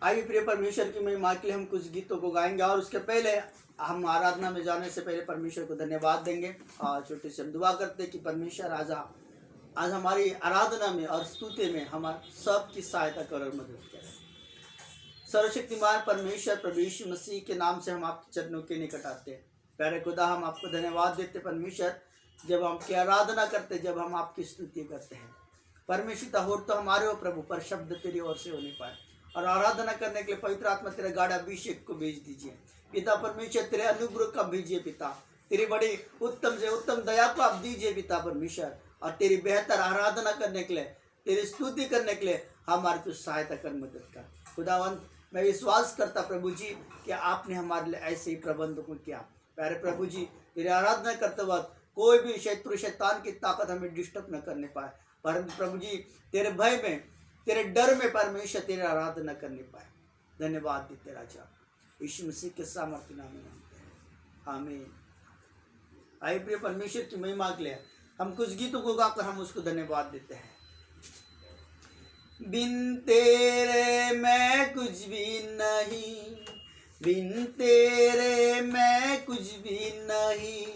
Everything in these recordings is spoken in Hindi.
आइए प्रिय परमेश्वर की महिमा के लिए हम कुछ गीतों को गाएंगे और उसके पहले हम आराधना में जाने से पहले परमेश्वर को धन्यवाद देंगे और छोटे से हम दुआ करते हैं कि परमेश्वर आज हमारी आराधना में और स्तुति में हमारे सबकी सहायता कर और मदद करे। सर्वशक्तिमान परमेश्वर प्रभु यीशु मसीह के नाम से हम आपके चरणों के निकट आते हैं। प्यारे खुदा, हम आपको धन्यवाद देते परमेश्वर, जब हम आपकी आराधना करते, जब हम आपकी स्तुति करते हैं परमेश्वर। हो तो हमारे हो प्रभु, पर शब्द तेरी ओर से हो नहीं पाए और आराधना करने के लिए पवित्र आत्मा तेरे गाढ़ अभिषेक को भेज दीजिए पिता परमेश्वर। तेरे अनुग्रह का भेजिए पिता, तेरी बड़ी उत्तम से उत्तम दया को आप दीजिए पिता परमेश्वर, और तेरी बेहतर आराधना करने के लिए, तेरी स्तुति करने के लिए हमारी तो सहायता कर, मदद कर खुदावंत। मैं विश्वास करता प्रभु जी कि आपने हमारे लिए ऐसे ही प्रबंध को किया। प्यारे प्रभु जी, तेरी आराधना करते वक्त कोई भी शत्रु शैतान की ताकत हमें डिस्टर्ब न करने पाए, परंतु प्रभु जी तेरे भय में, तेरे डर में परमेश्वर तेरी आराधना करने पाए। धन्यवाद देते राजा, यीशु मसीह के सामर्थ्य नाम में मांगते हैं, आमीन। आइए प्रिय परमेश्वर की महिमा के लिए हम कुछ गीतों को गाकर हम उसको धन्यवाद देते हैं। बिन तेरे मैं कुछ भी नहीं, बिन तेरे मैं कुछ भी नहीं,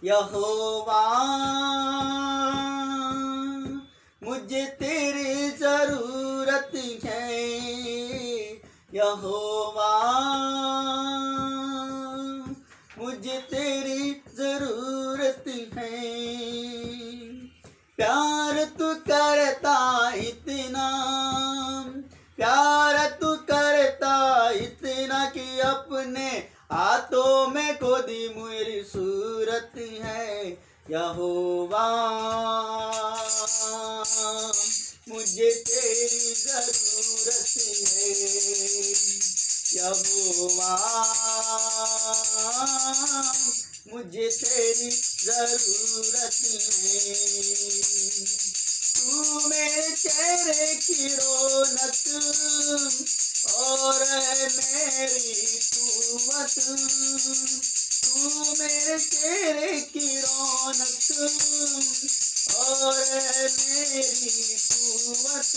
यहोवा मुझे तेरी जरूरत है, यहोवा मुझे तेरी जरूरत है। प्यार तू करता इतना, प्यार तू करता इतना कि अपने हाथों में खोदी मेरी सूरत है, यहोवा मुझे तेरी जरूरत है, यहोवा मुझे तेरी जरूरत है। तू मेरे चेहरे की रौनक और मेरी कुव्वत, तू मेरे चेहरे की रौनक और मेरी कुव्वत,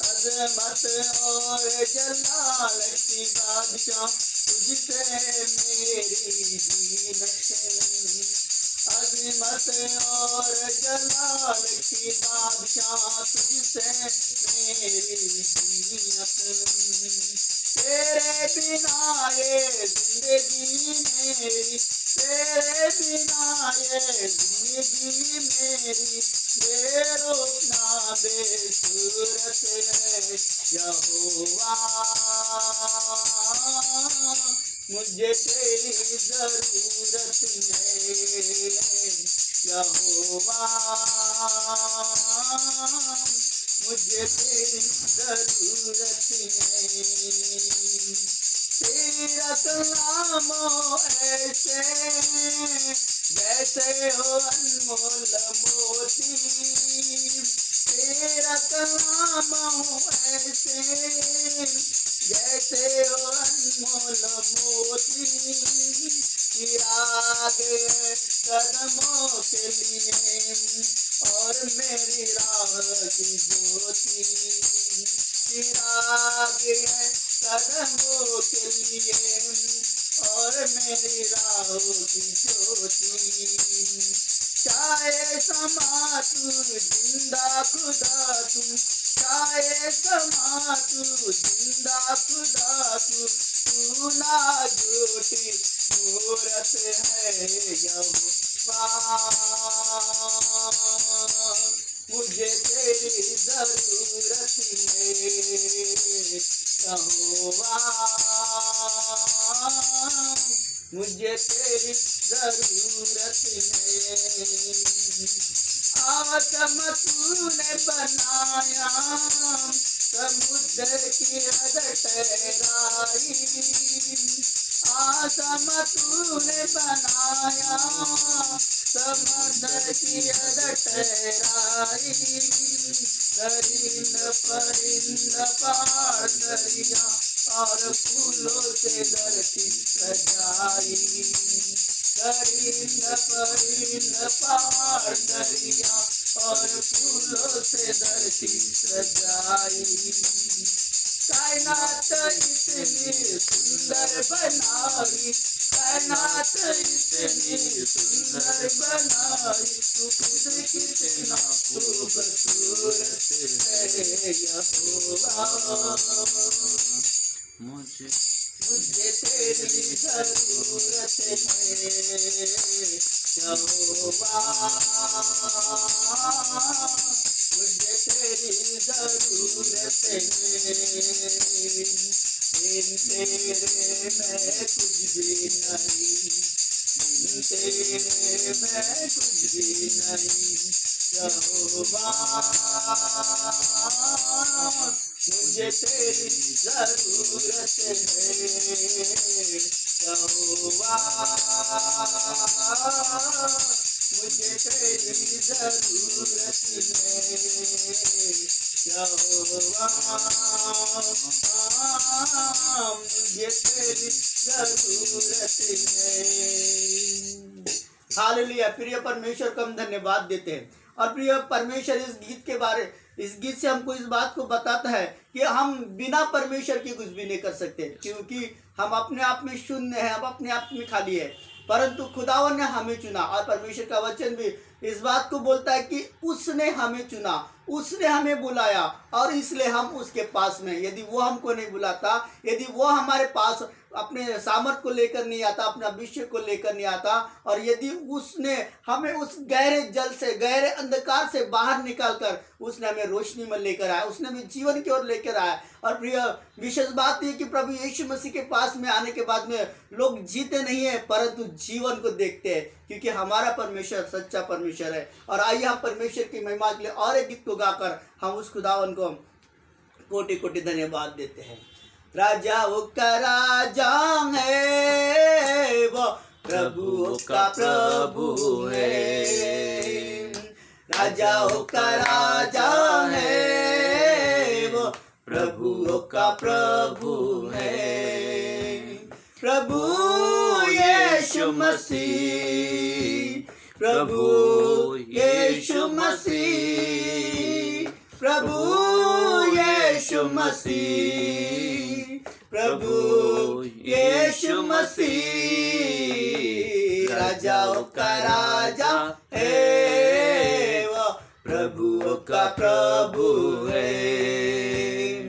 अजमत और जलाल की बादशाह तुझसे मेरी जीनत, अजमत और जलाल की बादशाह तुझसे मेरी जीनत। तेरे बिना ये जिंदगी मेरी, तेरे बिना ये जिंदगी मेरी बेरोना बेसूरत है, यहोवा मुझे तेरी जरूरत है, यहोवा मुझे तेरी जरूरत है। तेरा कलाम ऐसे जैसे हो अनमोल मोती, तेरा कलाम ऐसे जैसे हो अनमोल मोती, चिराग कदमों के लिए और मेरी राह की ज्योति, चिराग कदमों के लिए और मेरी राह की ज्योति। चाहे समा तू जिंदा खुदा तू, चाहे समा तू जिंदा खुदा तू, तू ना झूठी मूरत है, यहोवा मुझे तेरी जरूरत है, यहोवा मुझे तेरी जरूरत है। आसम तूने बनाया, समुद्र की हद ठहराई, आसम तूने बनाया, समुद्र की हद ठहराई, दरिंद परिंद पहाड़ दरिया और फूलों से धरती सजाई, दरिंद परिंद पहाड़ दरिया और फूलों से धरती सजाई। कायनात इतनी सुंदर बनाई, कायनात इतनी सुंदर बनाई, तू खुद कितना खूबसूरत है यहोवा। मुझे तेरी जरूरत है यहोवा, मुझे तेरी जरूरत है, बिन तेरे मैं कुछ भी नहीं, बिन तेरे मैं कुछ भी नहीं यहोवा, मुझे तेरी जरूरत है यहोवा, मुझे तेरी जरूरत है यहोवा, मुझे तेरी जरूरत है। हालेलुया। प्रिय परमेश्वर को हम धन्यवाद देते हैं। और प्रिय परमेश्वर इस गीत से हमको इस बात को बताता है कि हम बिना परमेश्वर के कुछ भी नहीं कर सकते, क्योंकि हम अपने आप में शून्य हैं, हम अपने आप में खाली है, परंतु खुदावन ने हमें चुना। और परमेश्वर का वचन भी इस बात को बोलता है कि उसने हमें चुना, उसने हमें बुलाया, और इसलिए हम उसके पास में। यदि वो हमको नहीं बुलाता, यदि वो हमारे पास अपने सामर्थ को लेकर नहीं आता, अपने अभिषेक को लेकर नहीं आता, और यदि उसने हमें उस गहरे जल से, गहरे अंधकार से बाहर निकालकर उसने हमें रोशनी में लेकर आया, उसने हमें जीवन की ओर लेकर आया। और प्रिय विशेष बात यह कि प्रभु यीशु मसीह के पास में आने के बाद में लोग जीते नहीं है, परंतु जीवन को देखते हैं, क्योंकि हमारा परमेश्वर सच्चा परमेश्वर है। और आइए हम परमेश्वर की महिमा के लिए और एक गीत को गाकर हम उस खुदावन को कोटि कोटि धन्यवाद देते हैं। राजाओं का राजा है वो, प्रभुओं का प्रभु है, राजाओं का राजा है वो, प्रभुओं का प्रभु है। प्रभु यीशु मसीह, प्रभु यीशु मसीह, प्रभु यीशु मसीह, प्रभु यीशु मसीह, राजाओं का राजा है वो, प्रभुओं का प्रभु है,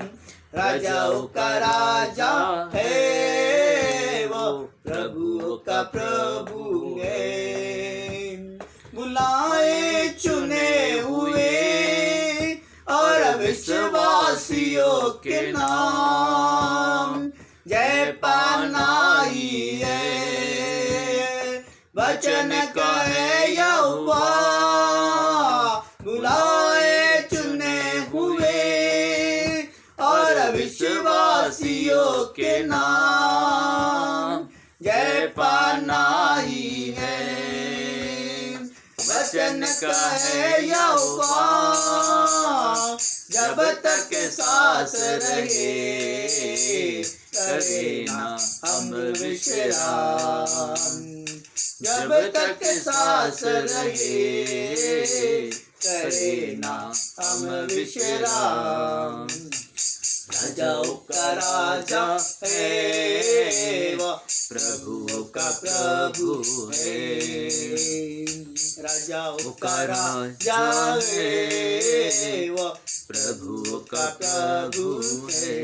राजाओं का राजा है वो, प्रभुओं का प्रभु है। बुलाए चुने हुए और विश्वासियों के नाम, जय पाना ही है, वचन कहे यहोवा। बुलाए चुने हुए और विश्वासियों के नाम, जय पाना ही है, वचन कहे यहोवा। जब तक सांस रहे करे ना हम विश्राम, जब तक सांस रहे करे ना हम विश्राम। राजाओं का राजा है वो, प्रभुओं का प्रभु है, राजाओं का राजा है वो, प्रभुओं का प्रभु है।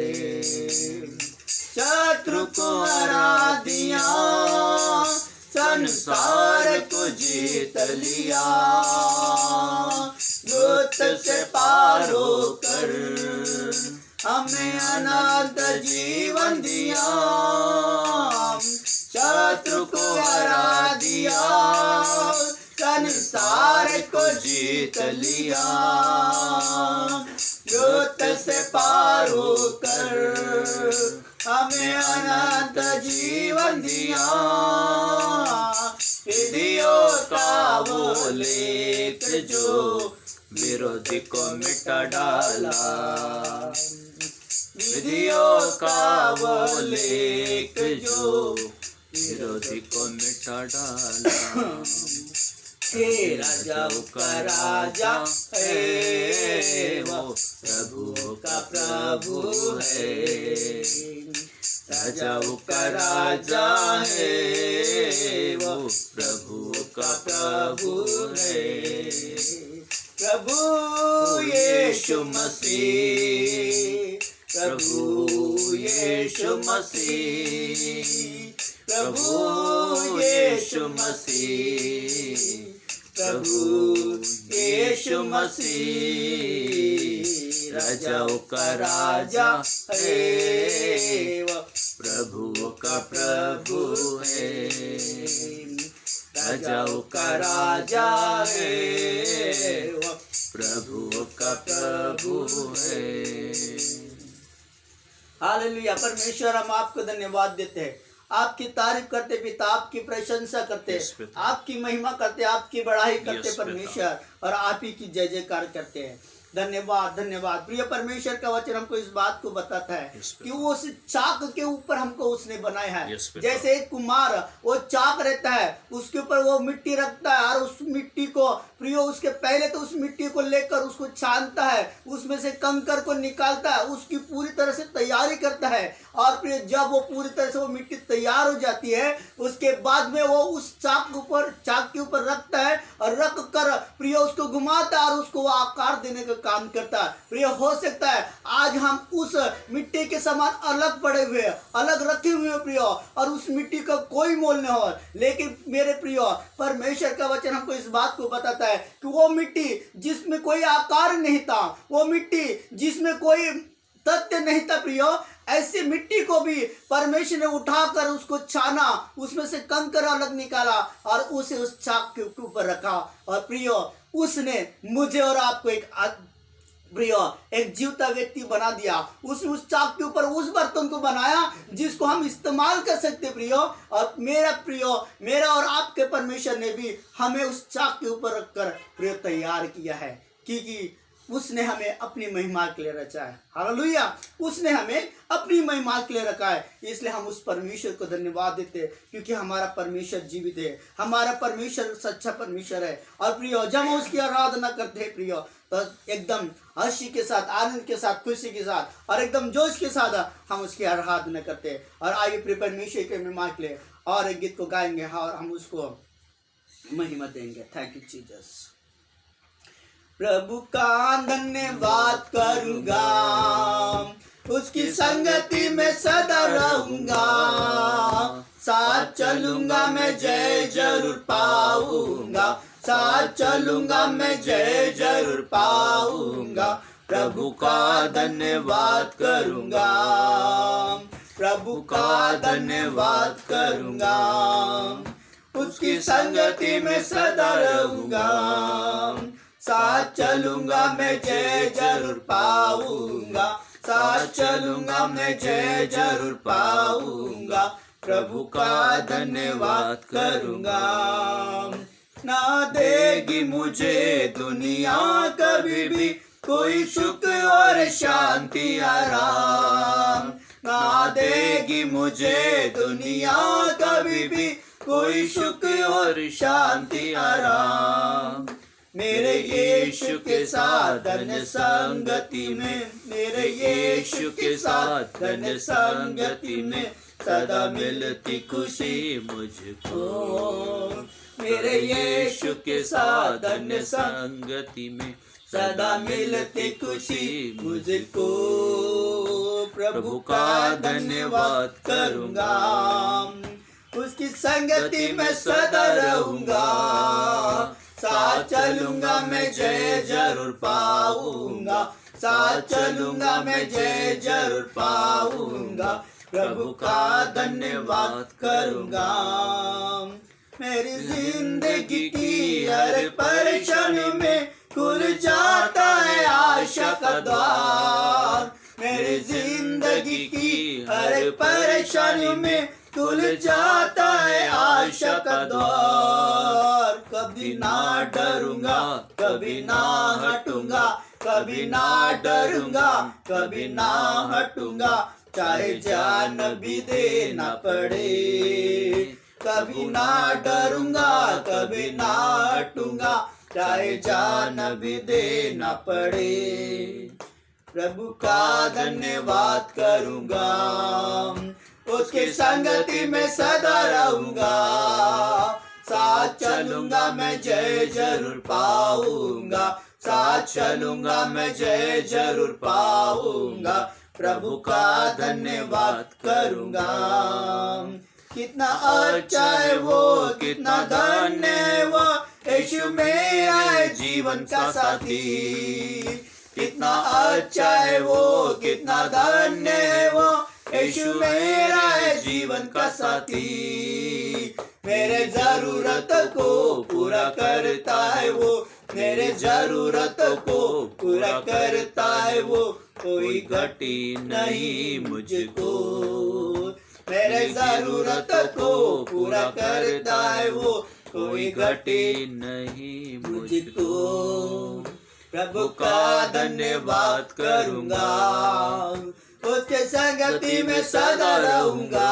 शत्रु को हरा दिया, संसार को जीत लिया, दुष्ट से पार होकर हमें अनंत जीवन दिया। शत्रु को हरा दिया, संसार को जीत लिया, दुष्ट से पार होकर हमें अनंत जीवन दिया। विधियों का वो लेख जो विरोधी को मिटा डाला, विधियों का वो लेख जो विरोधी को मिटा डाला। हे राजाओं का राजा है वो, प्रभुओं का प्रभु है। राजाओं का राजा है वो, प्रभुओं का प्रभु है। प्रभु यीशु मसीह, प्रभु यीशु मसीह, प्रभु यीशु मसीह, प्रभु यीशु मसीह। राजाओं का राजा है वो, प्रभुओं का प्रभु है। राजाओं का राजा है वो, प्रभुओं का प्रभु है। हालेलुया। परमेश्वर, हम आपको धन्यवाद देते हैं, आपकी तारीफ करते पिता, आपकी प्रशंसा करते, आपकी महिमा करते, आपकी बड़ाई करते परमेश्वर, और आप ही की जय जयकार करते हैं। धन्यवाद धन्यवाद। प्रिय परमेश्वर का वचन हमको इस बात को बताता है कि वो उस चाक के ऊपर हमको उसने बनाया है। जैसे एक कुम्हार वो चाक रहता है, उसके ऊपर वो मिट्टी रखता है, और उस मिट्टी को प्रियो उसके पहले तो उस मिट्टी को लेकर उसको छानता है, उसमें से कंकर को निकालता है, उसकी पूरी तरह से तैयारी करता है। और फिर जब वो पूरी तरह से वो मिट्टी तैयार हो जाती है, उसके बाद में वो उस चाक के ऊपर रखता है, और रख कर प्रिय उसको घुमाता है, और उसको वो आकार देने का काम करता है। प्रिय, हो सकता है आज हम उस मिट्टी के समान अलग पड़े हुए, अलग रखे हुए प्रिय, और उस मिट्टी का कोई मोल नहीं हो, लेकिन मेरे प्रिय परमेश्वर का वचन हमको इस बात को बताता है कि वो मिट्टी जिसमें कोई आकार नहीं था, वो मिट्टी जिसमें कोई तथ्य नहीं था प्रियो, ऐसी मिट्टी को भी परमेश्वर ने उठाकर उसको छाना, उसमें से कंकर अलग निकाला, और उसे उस चाक के ऊपर रखा। और प्रियो, उसने मुझे और आपको एक जीवता व्यक्ति बना दिया। उसने उस चाक के ऊपर उस बर्तन को बनाया जिसको हम इस्तेमाल कर सकते प्रियो। और मेरा और आपके परमेश्वर ने भी हमें उस चाक के ऊपर रखकर प्रियो तैयार किया है, क्योंकि उसने हमें अपनी महिमा के लिए रचा है। हालेलुया। उसने हमें अपनी महिमा के लिए रखा है, इसलिए हम उस परमेश्वर को धन्यवाद देते हैं, क्योंकि हमारा परमेश्वर जीवित है, हमारा परमेश्वर सच्चा परमेश्वर है। और प्रियो, जब हम उसकी आराधना करते हैं प्रियो, तो एकदम हर्षी के साथ, आनंद के साथ, खुशी के साथ, और एकदम जोश के साथ हम उसकी आराधना करते हैं। और आइए प्रिय परमेश्वर के महिमा के लिए और एक गीत को गाएंगे, और हम उसको महिमा देंगे। Thank you Jesus. प्रभु का धन्यवाद करूंगा, उसकी संगति में सदा रहूंगा, साथ चलूंगा मैं जय जरूर पाऊंगा, साथ चलूंगा मैं जय जरूर पाऊंगा। प्रभु का धन्यवाद करूंगा, प्रभु का धन्यवाद करूंगा, उसकी संगति में सदा रहूंगा, साथ चलूंगा मैं जय जरूर पाऊंगा, साथ चलूंगा मैं जय जरूर पाऊंगा। प्रभु का धन्यवाद करूंगा। ना देगी मुझे दुनिया कभी भी कोई सुख और शांति आराम, ना देगी मुझे दुनिया कभी भी कोई सुख और शांति आराम। मेरे यीशु के साथ धन्य संगति में, मेरे यीशु के साथ धन्य संगति में सदा मिलती खुशी मुझको। मेरे यीशु के साथ धन्य संगति में सदा मिलती खुशी मुझको। प्रभु का धन्यवाद करूंगा, उसकी संगति में सदा रहूंगा, साथ चलूंगा मैं जय जरूर पाऊंगा, साथ चलूंगा मैं जय जरूर पाऊंगा। प्रभु का धन्यवाद करूंगा। मेरी जिंदगी की हर परेशानी में खुल जाता है आशा का द्वार। मेरी जिंदगी की हर परेशानी में खुल जाता है आशा का द्वार। कभी ना डरूंगा, कभी ना हटूंगा, कभी ना डरूंगा, कभी ना हटूंगा, चाहे जान भी देना पड़े। कभी ना डरूंगा, कभी ना हटूंगा, चाहे जान भी देना पड़े। प्रभु का धन्यवाद करूंगा, उसके संगति में सदा रहूंगा, साथ चलूंगा मैं जय जरूर पाऊंगा, साथ चलूंगा मैं जय जरूर पाऊंगा, प्रभु का धन्यवाद करूंगा। कितना अच्छा है वो, कितना धन्य है वो, यीशु मेरा है जीवन का साथी। कितना अच्छा है वो, कितना धन्य है वो, यीशु मेरा है जीवन का साथी। मेरे जरूरत को पूरा करता है वो, मेरे जरूरत को पूरा करता है वो, कोई घटी नहीं मुझको। मेरे जरूरत को पूरा करता है वो, कोई घटी नहीं मुझको। प्रभु का धन्यवाद करूंगा, उसके संगति में सदा रहूंगा,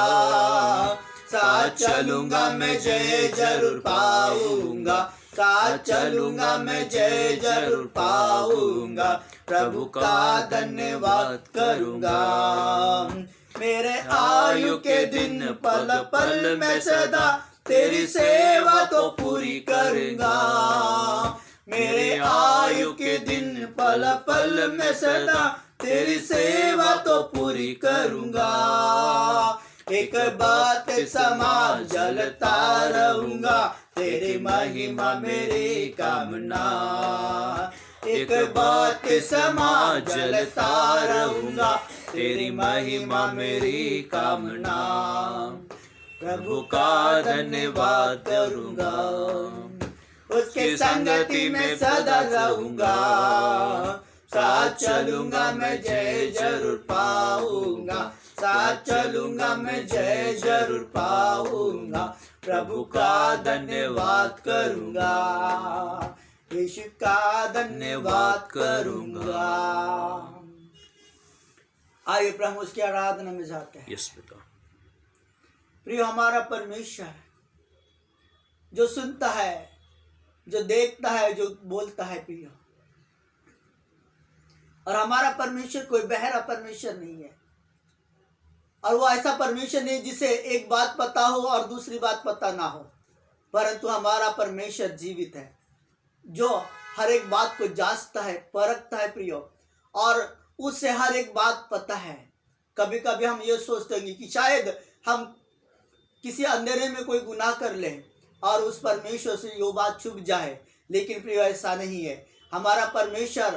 साथ चलूंगा मैं जय जरूर पाऊंगा, साथ चलूंगा मैं जय जरूर पाऊंगा, प्रभु का धन्यवाद करूंगा। मेरे आयु के दिन पल पल में सदा तेरी सेवा तो पूरी करूंगा। मेरे आयु के दिन पल पल में सदा तेरी सेवा तो पूरी करूंगा। एक बात समा जलता रहूंगा, तेरी महिमा मेरी कामना। एक बात समा जलता रहूंगा, तेरी महिमा मेरी कामना। प्रभु का धन्यवाद करूंगा, उसके संगति में सदा रहूंगा, साथ चलूंगा मैं जय जरूर पाऊंगा, साथ चलूंगा मैं जय जरूर पाऊंगा, प्रभु का धन्यवाद करूंगा, यीशु का धन्यवाद करूंगा। आइए प्रभु उसकी आराधना में जाते हैं। यस बेटा। प्रिय हमारा परमेश्वर जो सुनता है, जो देखता है, जो बोलता है प्रिय, और हमारा परमेश्वर कोई बहरा परमेश्वर नहीं है, और वो ऐसा परमेश्वर नहीं जिसे एक बात पता हो और दूसरी बात पता ना हो, परंतु हमारा परमेश्वर जीवित है, जो हर एक बात को जांचता है, परखता है प्रिय, और उससे हर एक बात पता है। कभी कभी हम ये सोचते हैं कि शायद हम किसी अंधेरे में कोई गुनाह कर लें और उस परमेश्वर से ये बात छुप जाए, लेकिन प्रिय ऐसा नहीं है। हमारा परमेश्वर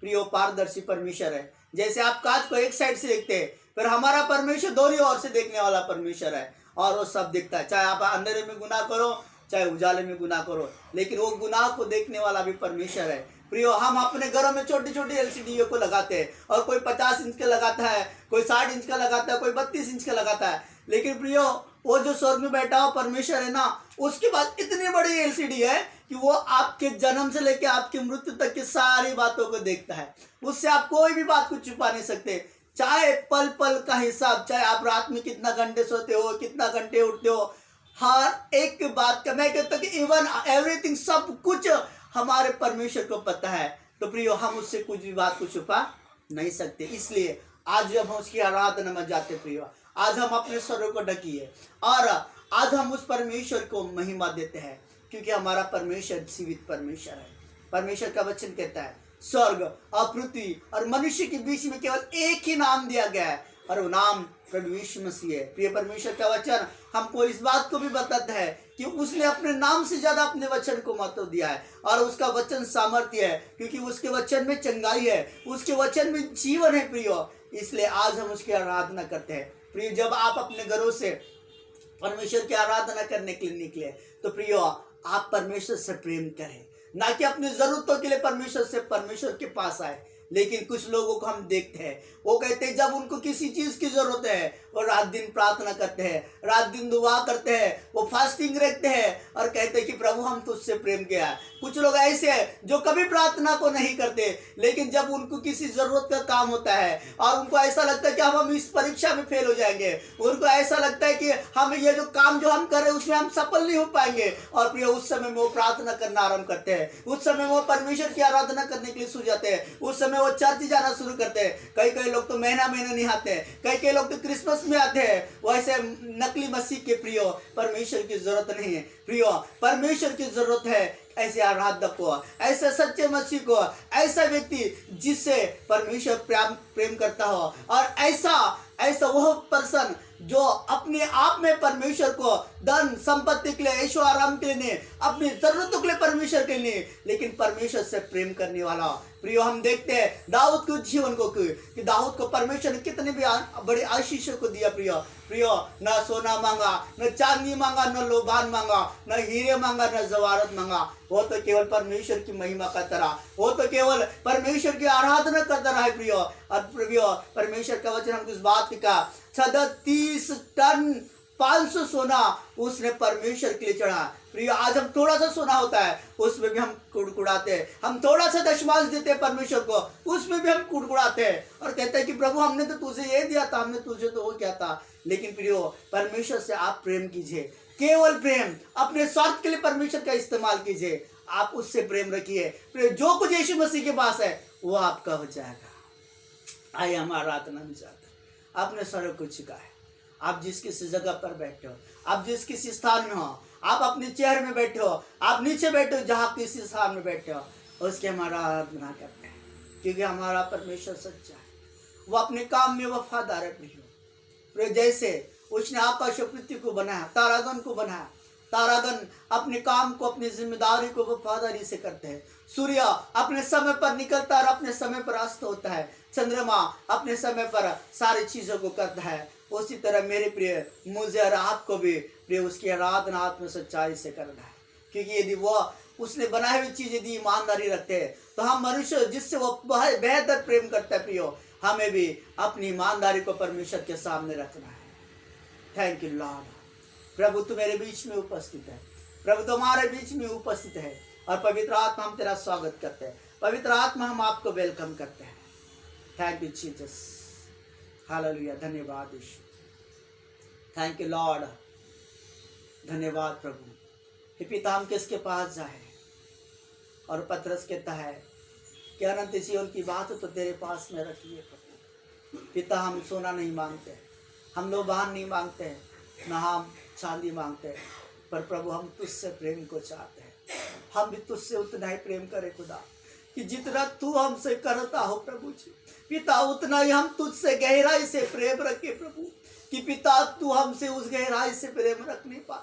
प्रिय पारदर्शी परमेश्वर है। जैसे आप कांच को एक साइड से देखते हैं, पर हमारा परमेश्वर दोनों ओर से देखने वाला परमेश्वर है, और वो सब देखता है। चाहे आप अंधेरे में गुनाह करो, चाहे उजाले में गुनाह करो, लेकिन वो गुनाह को देखने वाला भी परमेश्वर है। प्रियो, हम अपने घरों में छोटी छोटी एलसीडी को लगाते हैं, और कोई 50 इंच का लगाता है, कोई 60 इंच का लगाता है, कोई 32 इंच का लगाता है, लेकिन प्रियो वो जो स्वर्ग में बैठा हुआ परमेश्वर है ना, उसके पास इतनी बड़ी एलसीडी है कि वो आपके जन्म से लेकर आपकी मृत्यु तक की सारी बातों को देखता है। उससे आप कोई भी बात को छुपा नहीं सकते। चाहे पल पल का हिसाब, चाहे आप रात में कितना घंटे सोते हो, कितना घंटे उठते हो, हर एक बात का, मैं कहता हूँ कि इवन एवरीथिंग, सब कुछ हमारे परमेश्वर को पता है। तो प्रियो, हम उससे कुछ भी बात को छुपा नहीं सकते। इसलिए आज जब हम उसकी आराधना में जाते प्रियो, आज हम अपने स्वरों को ढकिए और आज हम उस परमेश्वर को महिमा देते हैं, क्योंकि हमारा परमेश्वर जीवित परमेश्वर है। परमेश्वर का वचन कहता है, स्वर्ग और पृथ्वी और मनुष्य के बीच में केवल एक ही नाम दिया गया है, और वो नाम प्रभु यीशु मसीह है। प्रिय, परमेश्वर का वचन हमको इस बात को भी बताता है कि उसने अपने नाम से ज्यादा अपने वचन को महत्व दिया है, और उसका वचन सामर्थ्य है, क्योंकि उसके वचन में चंगाई है, उसके वचन में जीवन है प्रियो। इसलिए आज हम उसकी आराधना करते हैं। प्रिय, जब आप अपने घरों से परमेश्वर की आराधना करने के लिए निकले, तो प्रियो आप परमेश्वर से प्रेम करें, ना कि अपनी जरूरतों के लिए परमेश्वर के पास आए, लेकिन कुछ लोगों को हम देखते हैं, वो कहते हैं जब उनको किसी चीज की जरूरत है वो रात दिन प्रार्थना करते हैं, रात दिन दुआ करते हैं, वो फास्टिंग रखते हैं और कहते हैं कि प्रभु हम तुझसे प्रेम किया है। कुछ लोग ऐसे हैं जो कभी प्रार्थना को नहीं करते, लेकिन जब उनको किसी जरूरत का काम होता है और उनको ऐसा लगता है कि हम इस परीक्षा में फेल हो जाएंगे, उनको ऐसा लगता है कि हम ये जो काम जो हम कर रहे हैं उसमें हम सफल नहीं हो पाएंगे, और प्रिय उस समय में वो प्रार्थना करना आरंभ करते हैं, उस समय वो परमेश्वर की आराधना करने के लिए सूझ जाते हैं, उस समय वो चर्च जाना शुरू करते हैं। कई लोग तो महीना नहीं आते हैं, कई लोग तो क्रिसमस में आते हैं। वैसे नकली मसीह के प्रियो परमेश्वर की जरूरत नहीं है। प्रियो परमेश्वर की जरूरत है ऐसे आराधक को, ऐसे सच्चे मसीह को, ऐसा व्यक्ति जिससे परमेश्वर प्रेम करता हो, और ऐसा वह पर्सन जो अपने आप में परमेश्वर को धन संपत्ति के लिए, ऐशो आराम के लिए नहीं, अपनी जरूरतों के लिए परमेश्वर के लिए, लेकिन परमेश्वर से प्रेम करने वाला। प्रियो हम देखते हैं दाऊद के जीवन को कि दाऊद को परमेश्वर ने कितने भी बड़े आशीष को दिया। प्रियो न सोना मांगा, न चांदी मांगा, न लोबान मांगा, न हीरे मांगा, न जवारत मांगा, वो तो केवल परमेश्वर की महिमा करता रहा, वो तो केवल परमेश्वर की आराधना करता रहा है। प्रियो परमेश्वर का वचन हम किस बात की कहा, 30 टन 500 सोना उसने परमेश्वर के लिए चढ़ा। प्रियो आज हम थोड़ा सा सोना होता है उसमें भी हम कुड़कुड़ाते हैं, हम थोड़ा सा दशमांश देते हैं परमेश्वर को, उसमें भी हम कुड़कुड़ाते हैं और कहते हैं कि प्रभु हमने तो तुझे ये दिया था, हमने तुझे तो वो किया था। लेकिन प्रियो परमेश्वर से आप प्रेम कीजिए, केवल प्रेम, अपने स्वार्थ के लिए परमेश्वर का इस्तेमाल कीजिए, आप उससे प्रेम रखिए। जो कुछ यीशु मसीह के पास है वो आपका हो जाएगा। आइए हम आराधना में जाते हैं, आपने सर को झुका है, आप जिस किसी जगह पर बैठे हो, आप जिस किसी स्थान में हो, आप अपने चेयर में बैठे हो, आप नीचे बैठे हो, जहाँ किसी स्थान में बैठे हो, उसके हमारा आराधना करते हैं, क्योंकि हमारा परमेश्वर सच्चा है, वो अपने काम में वफादार है। प्रियो जैसे उसने आकाश और पृथ्वी को बनाया, तारागण को बनाया, तारागण अपने काम को, अपनी जिम्मेदारी को वफादारी से करते हैं। सूर्य अपने समय पर निकलता है और अपने समय पर अस्त होता है। चंद्रमा अपने समय पर सारी चीजों को करता है। उसी तरह मेरे प्रिय मुझे और आपको भी प्रिय उसकी आराधना आत्म सच्चाई से करना है, क्योंकि यदि वो उसने बनाई हुई चीज यदि ईमानदारी रखते हैं तो हम मनुष्य जिससे वो बेहतर प्रेम करता है, प्रियो हमें भी अपनी ईमानदारी को परमेश्वर के सामने रखना है। Thank you Lord. प्रभु तू मेरे बीच में उपस्थित है, प्रभु तुम्हारे बीच में उपस्थित है, और पवित्र आत्मा हम तेरा स्वागत करते हैं, पवित्र आत्मा हम आपको वेलकम करते हैं। Thank you Jesus, hallelujah. धन्यवाद यीशु, थैंक यू लॉर्ड, धन्यवाद प्रभु। हे पिता हम किसके पास जाए, और पतरस कहता है कि अनंत जीवन की बात तो तेरे पास में रखी है प्रभु। पिता हम सोना नहीं मांगते, हम लोबान नहीं मांगते, न हम चांदी मांगते, पर प्रभु हम तुझसे प्रेम को चाहते हैं। हम भी तुझसे उतना ही प्रेम करें खुदा, कि जितना तू हमसे करता हो प्रभु जी, पिता उतना ही हम तुझसे गहराई से प्रेम रखे प्रभु, कि पिता तू हमसे उस गहराई से प्रेम रख नहीं पा।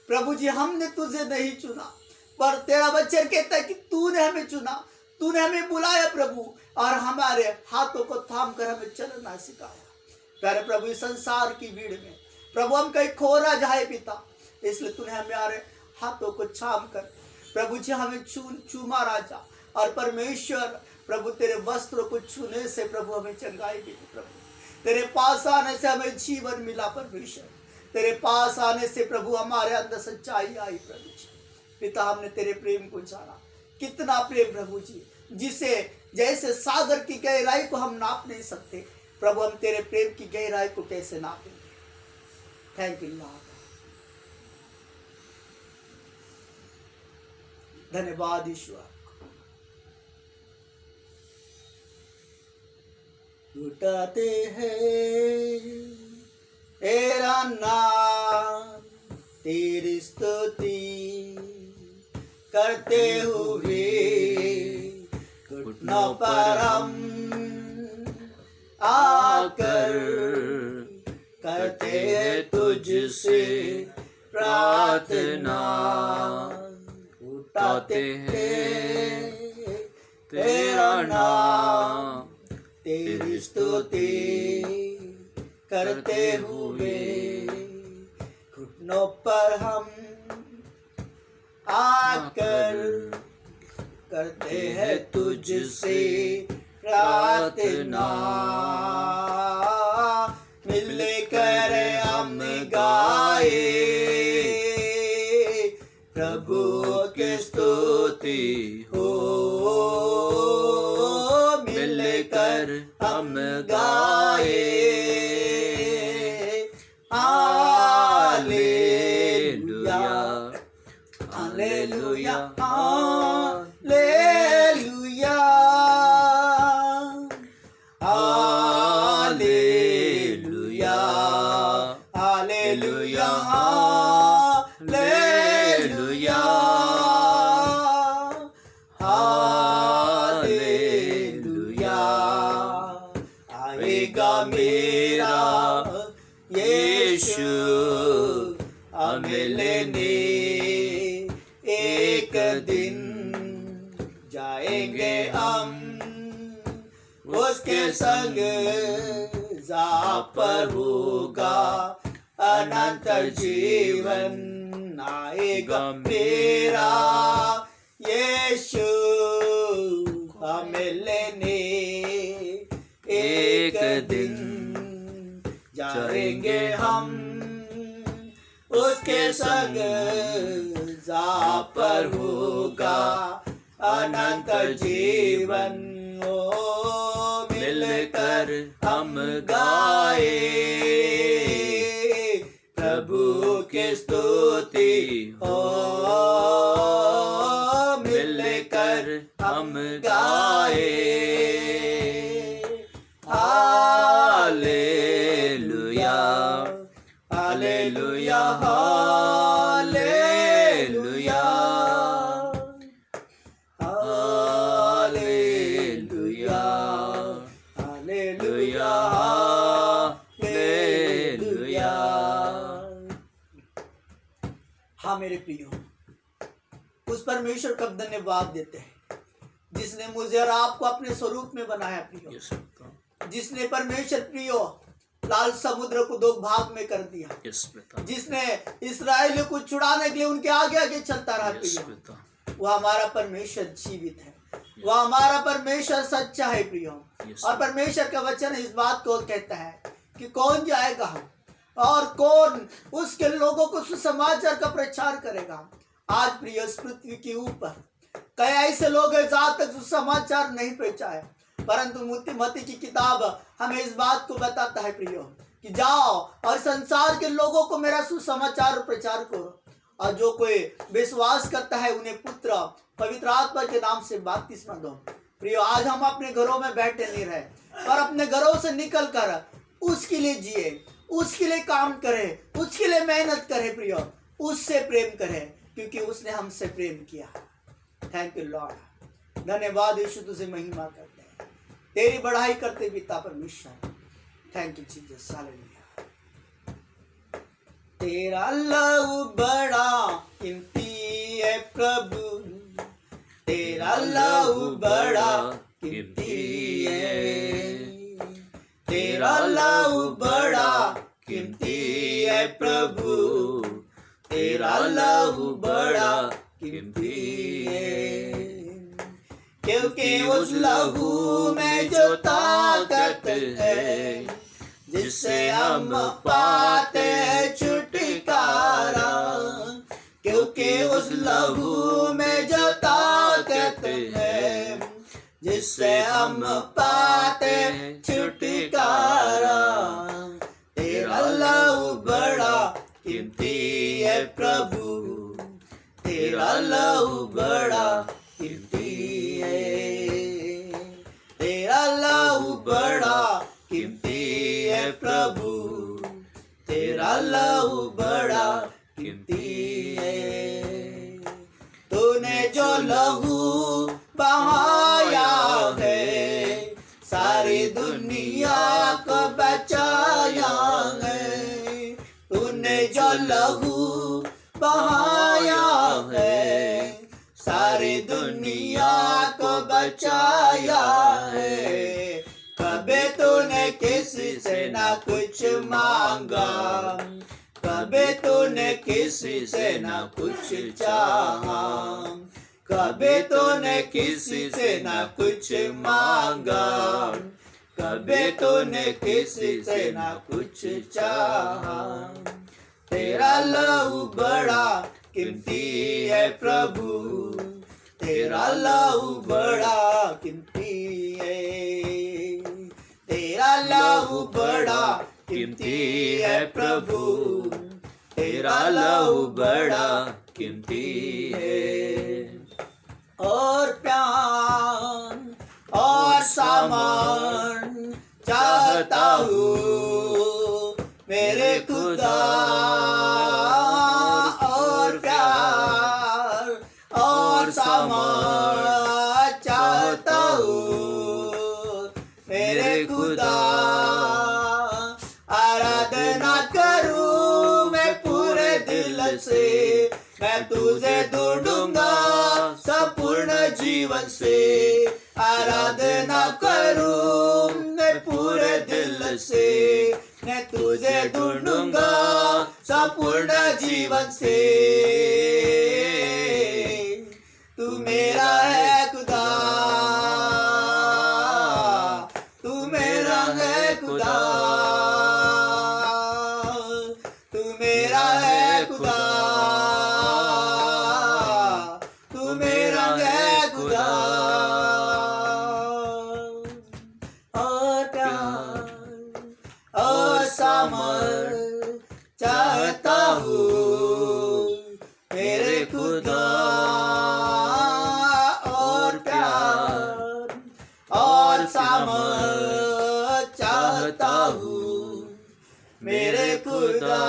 प्रभु जी हमने तुझे नहीं चुना, पर तेरा वचन कहता है कि तूने हमें चुना, तूने हमें बुलाया प्रभु, और हमारे हाथों को थाम कर हमें चलना सिखाया। प्यारे प्रभु इस संसार की भीड़ में प्रभु हम कहीं खो ना जाए पिता, इसलिए तूने हमारे हाथों को थाम कर प्रभु जी हमें चूमा राजा, और परमेश्वर प्रभु तेरे वस्त्रों को छूने से प्रभु हमें चंगाई मिली प्रभु, तेरे पास आने से हमें जीवन मिला परमेश्वर, तेरे पास आने से प्रभु हमारे अंदर सच्चाई आई प्रभु जी। पिता हमने तेरे प्रेम को जाना, कितना प्रेम प्रभु जी, जिसे जैसे सागर की गहराई को हम नाप नहीं सकते प्रभु, हम तेरे प्रेम की गहराई को कैसे नापेंगे। थैंक यू लॉर्ड, धन्यवाद ईश्वर। लुटाते हैं तेरा नाम, तेरी स्तुति करते हुए घुटनों पर हम आकर करते हैं तुझसे प्रार्थना, उठाते हैं तेरा नाम, तेरी स्तुति करते हुए घुटनों पर हम आकर करते हैं तुझसे प्रार्थना मिलकर हम गाए, प्रभु की स्तुति हो मिलकर हम गाए। Hallelujah hallelujah hallelujah hallelujah hallelujah hallelujah hallelujah. आएगा मेरा यीशु हमें लेने एक दिन, जाएंगे हम उसके संग, जहाँ पर होगा अनंत जीवन। आएगा मेरा यीशु हमें लेने एक दिन, जाएंगे हम उसके संग, जहाँ पर होगा अनंत जीवन। ओ मिलकर हम गाए, प्रभु की स्तुति हो मिलकर हम गाए। Hallelujah hallelujah hallelujah hallelujah hallelujah hallelujah. हाँ मेरे प्रियो, उस परमेश्वर का धन्यवाद देते हैं जिसने मुझे और आपको अपने स्वरूप में बनाया प्रियो, जिसने परमेश्वर प्रियो लाल समुद्र को दो भाग में कर दिया, जिसने इस्राएलियों को छुड़ाने के लिए उनके आगे आगे चलता रहा प्रियो। वह हमारा परमेश्वर जीवित है, वह हमारा परमेश्वर सच्चा है प्रियो। और परमेश्वर का वचन इस बात को कहता है कि कौन जाएगा और कौन उसके लोगों को सुसमाचार का प्रचार करेगा। आज प्रियो इस पृथ्वी के ऊपर कई ऐसे लोग हैं जहाँ तक सुसमाचार नहीं पहुंचाए, परंतु मत्ती की किताब हमें इस बात को बताता है प्रियो कि जाओ और संसार के लोगों को मेरा सुसमाचार प्रचार करो, और जो कोई विश्वास करता है उन्हें पुत्र पवित्र आत्मा के नाम से बपतिस्मा दो। प्रियो आज हम अपने घरों में बैठे नहीं रहे, और अपने घरों से निकल कर उसके लिए जिए, उसके लिए काम करे, उसके लिए मेहनत करे प्रियो, उससे प्रेम करे, क्योंकि उसने हमसे प्रेम किया। थैंक यू लॉर्ड, धन्यवाद यीशु, तुझे महिमा करते हैं, तेरी बढ़ाई करते पिता परमेश्वर। Thank you Jesus, hallelujah. तेरा लहू बड़ा कीमती है प्रभु, तेरा लहू बड़ा कीमती है, तेरा लहू बड़ा कीमती है प्रभु, तेरा लहू बड़ा कीमती है। क्योंकि उस लहू में जो ताकत है, जिससे हम पाते हैं छुटकारा, क्योंकि उस लहू में जो ताकत है, जिससे हम पाते हैं छुटकारा। तेरा लहू बड़ा कीमती है प्रभु, तेरा लहू बड़ा कीमती है, तेरा लहू बड़ा कीमती है प्रभु, तेरा लहू बड़ा कीमती है। तूने जो लहू बहाया है, सारी दुनिया को बचाया है। तूने जो लहू बहाया है, सारी दुनिया को बचाया है। कभी तूने किसी से ना कुछ मांगा, कभी तूने किसी से ना कुछ चाहा, कभी तूने किसी से ना कुछ मांगा, कभी तूने किसी से ना कुछ चाहा। तेरा लहू बड़ा कीमती है प्रभु, तेरा लहू बड़ा कीमती है, तेरा लहू बड़ा कीमती है प्रभु, तेरा लहू बड़ा कीमती है। और प्यार और सामान चाहता हूँ मेरे खुदा, और प्यार और सामान चाहता हूँ मेरे खुदा। आराधना करूँ मैं पूरे दिल से, मैं तुझे ढूंढूंगा संपूर्ण जीवन से। आराधना करूँ मैं पूरे दिल से, मैं तुझे ढूंढूंगा संपूर्ण जीवन से। तू मेरा है खुदा, तू मेरा है खुदा, तू मेरा है खुदा, तू मेरा है खुदा। और प्यार और सामर्थ चाहता हूँ मेरे खुदा, और प्यार और सामर्थ चाहता हूँ मेरे खुदा।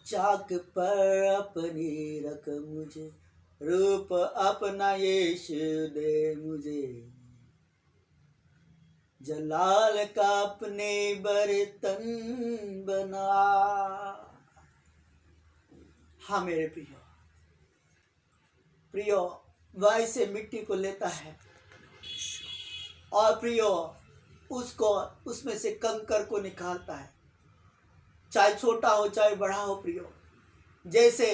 चाक पर अपनी रख मुझे, रूप अपना यीशु दे मुझे, जलाल का अपने बर्तन बना। हाँ मेरे प्रियो, प्रियो वह से मिट्टी को लेता है और प्रियो उसको उसमें से कंकर को निकालता है, चाहे छोटा हो चाहे बड़ा हो। प्रियो जैसे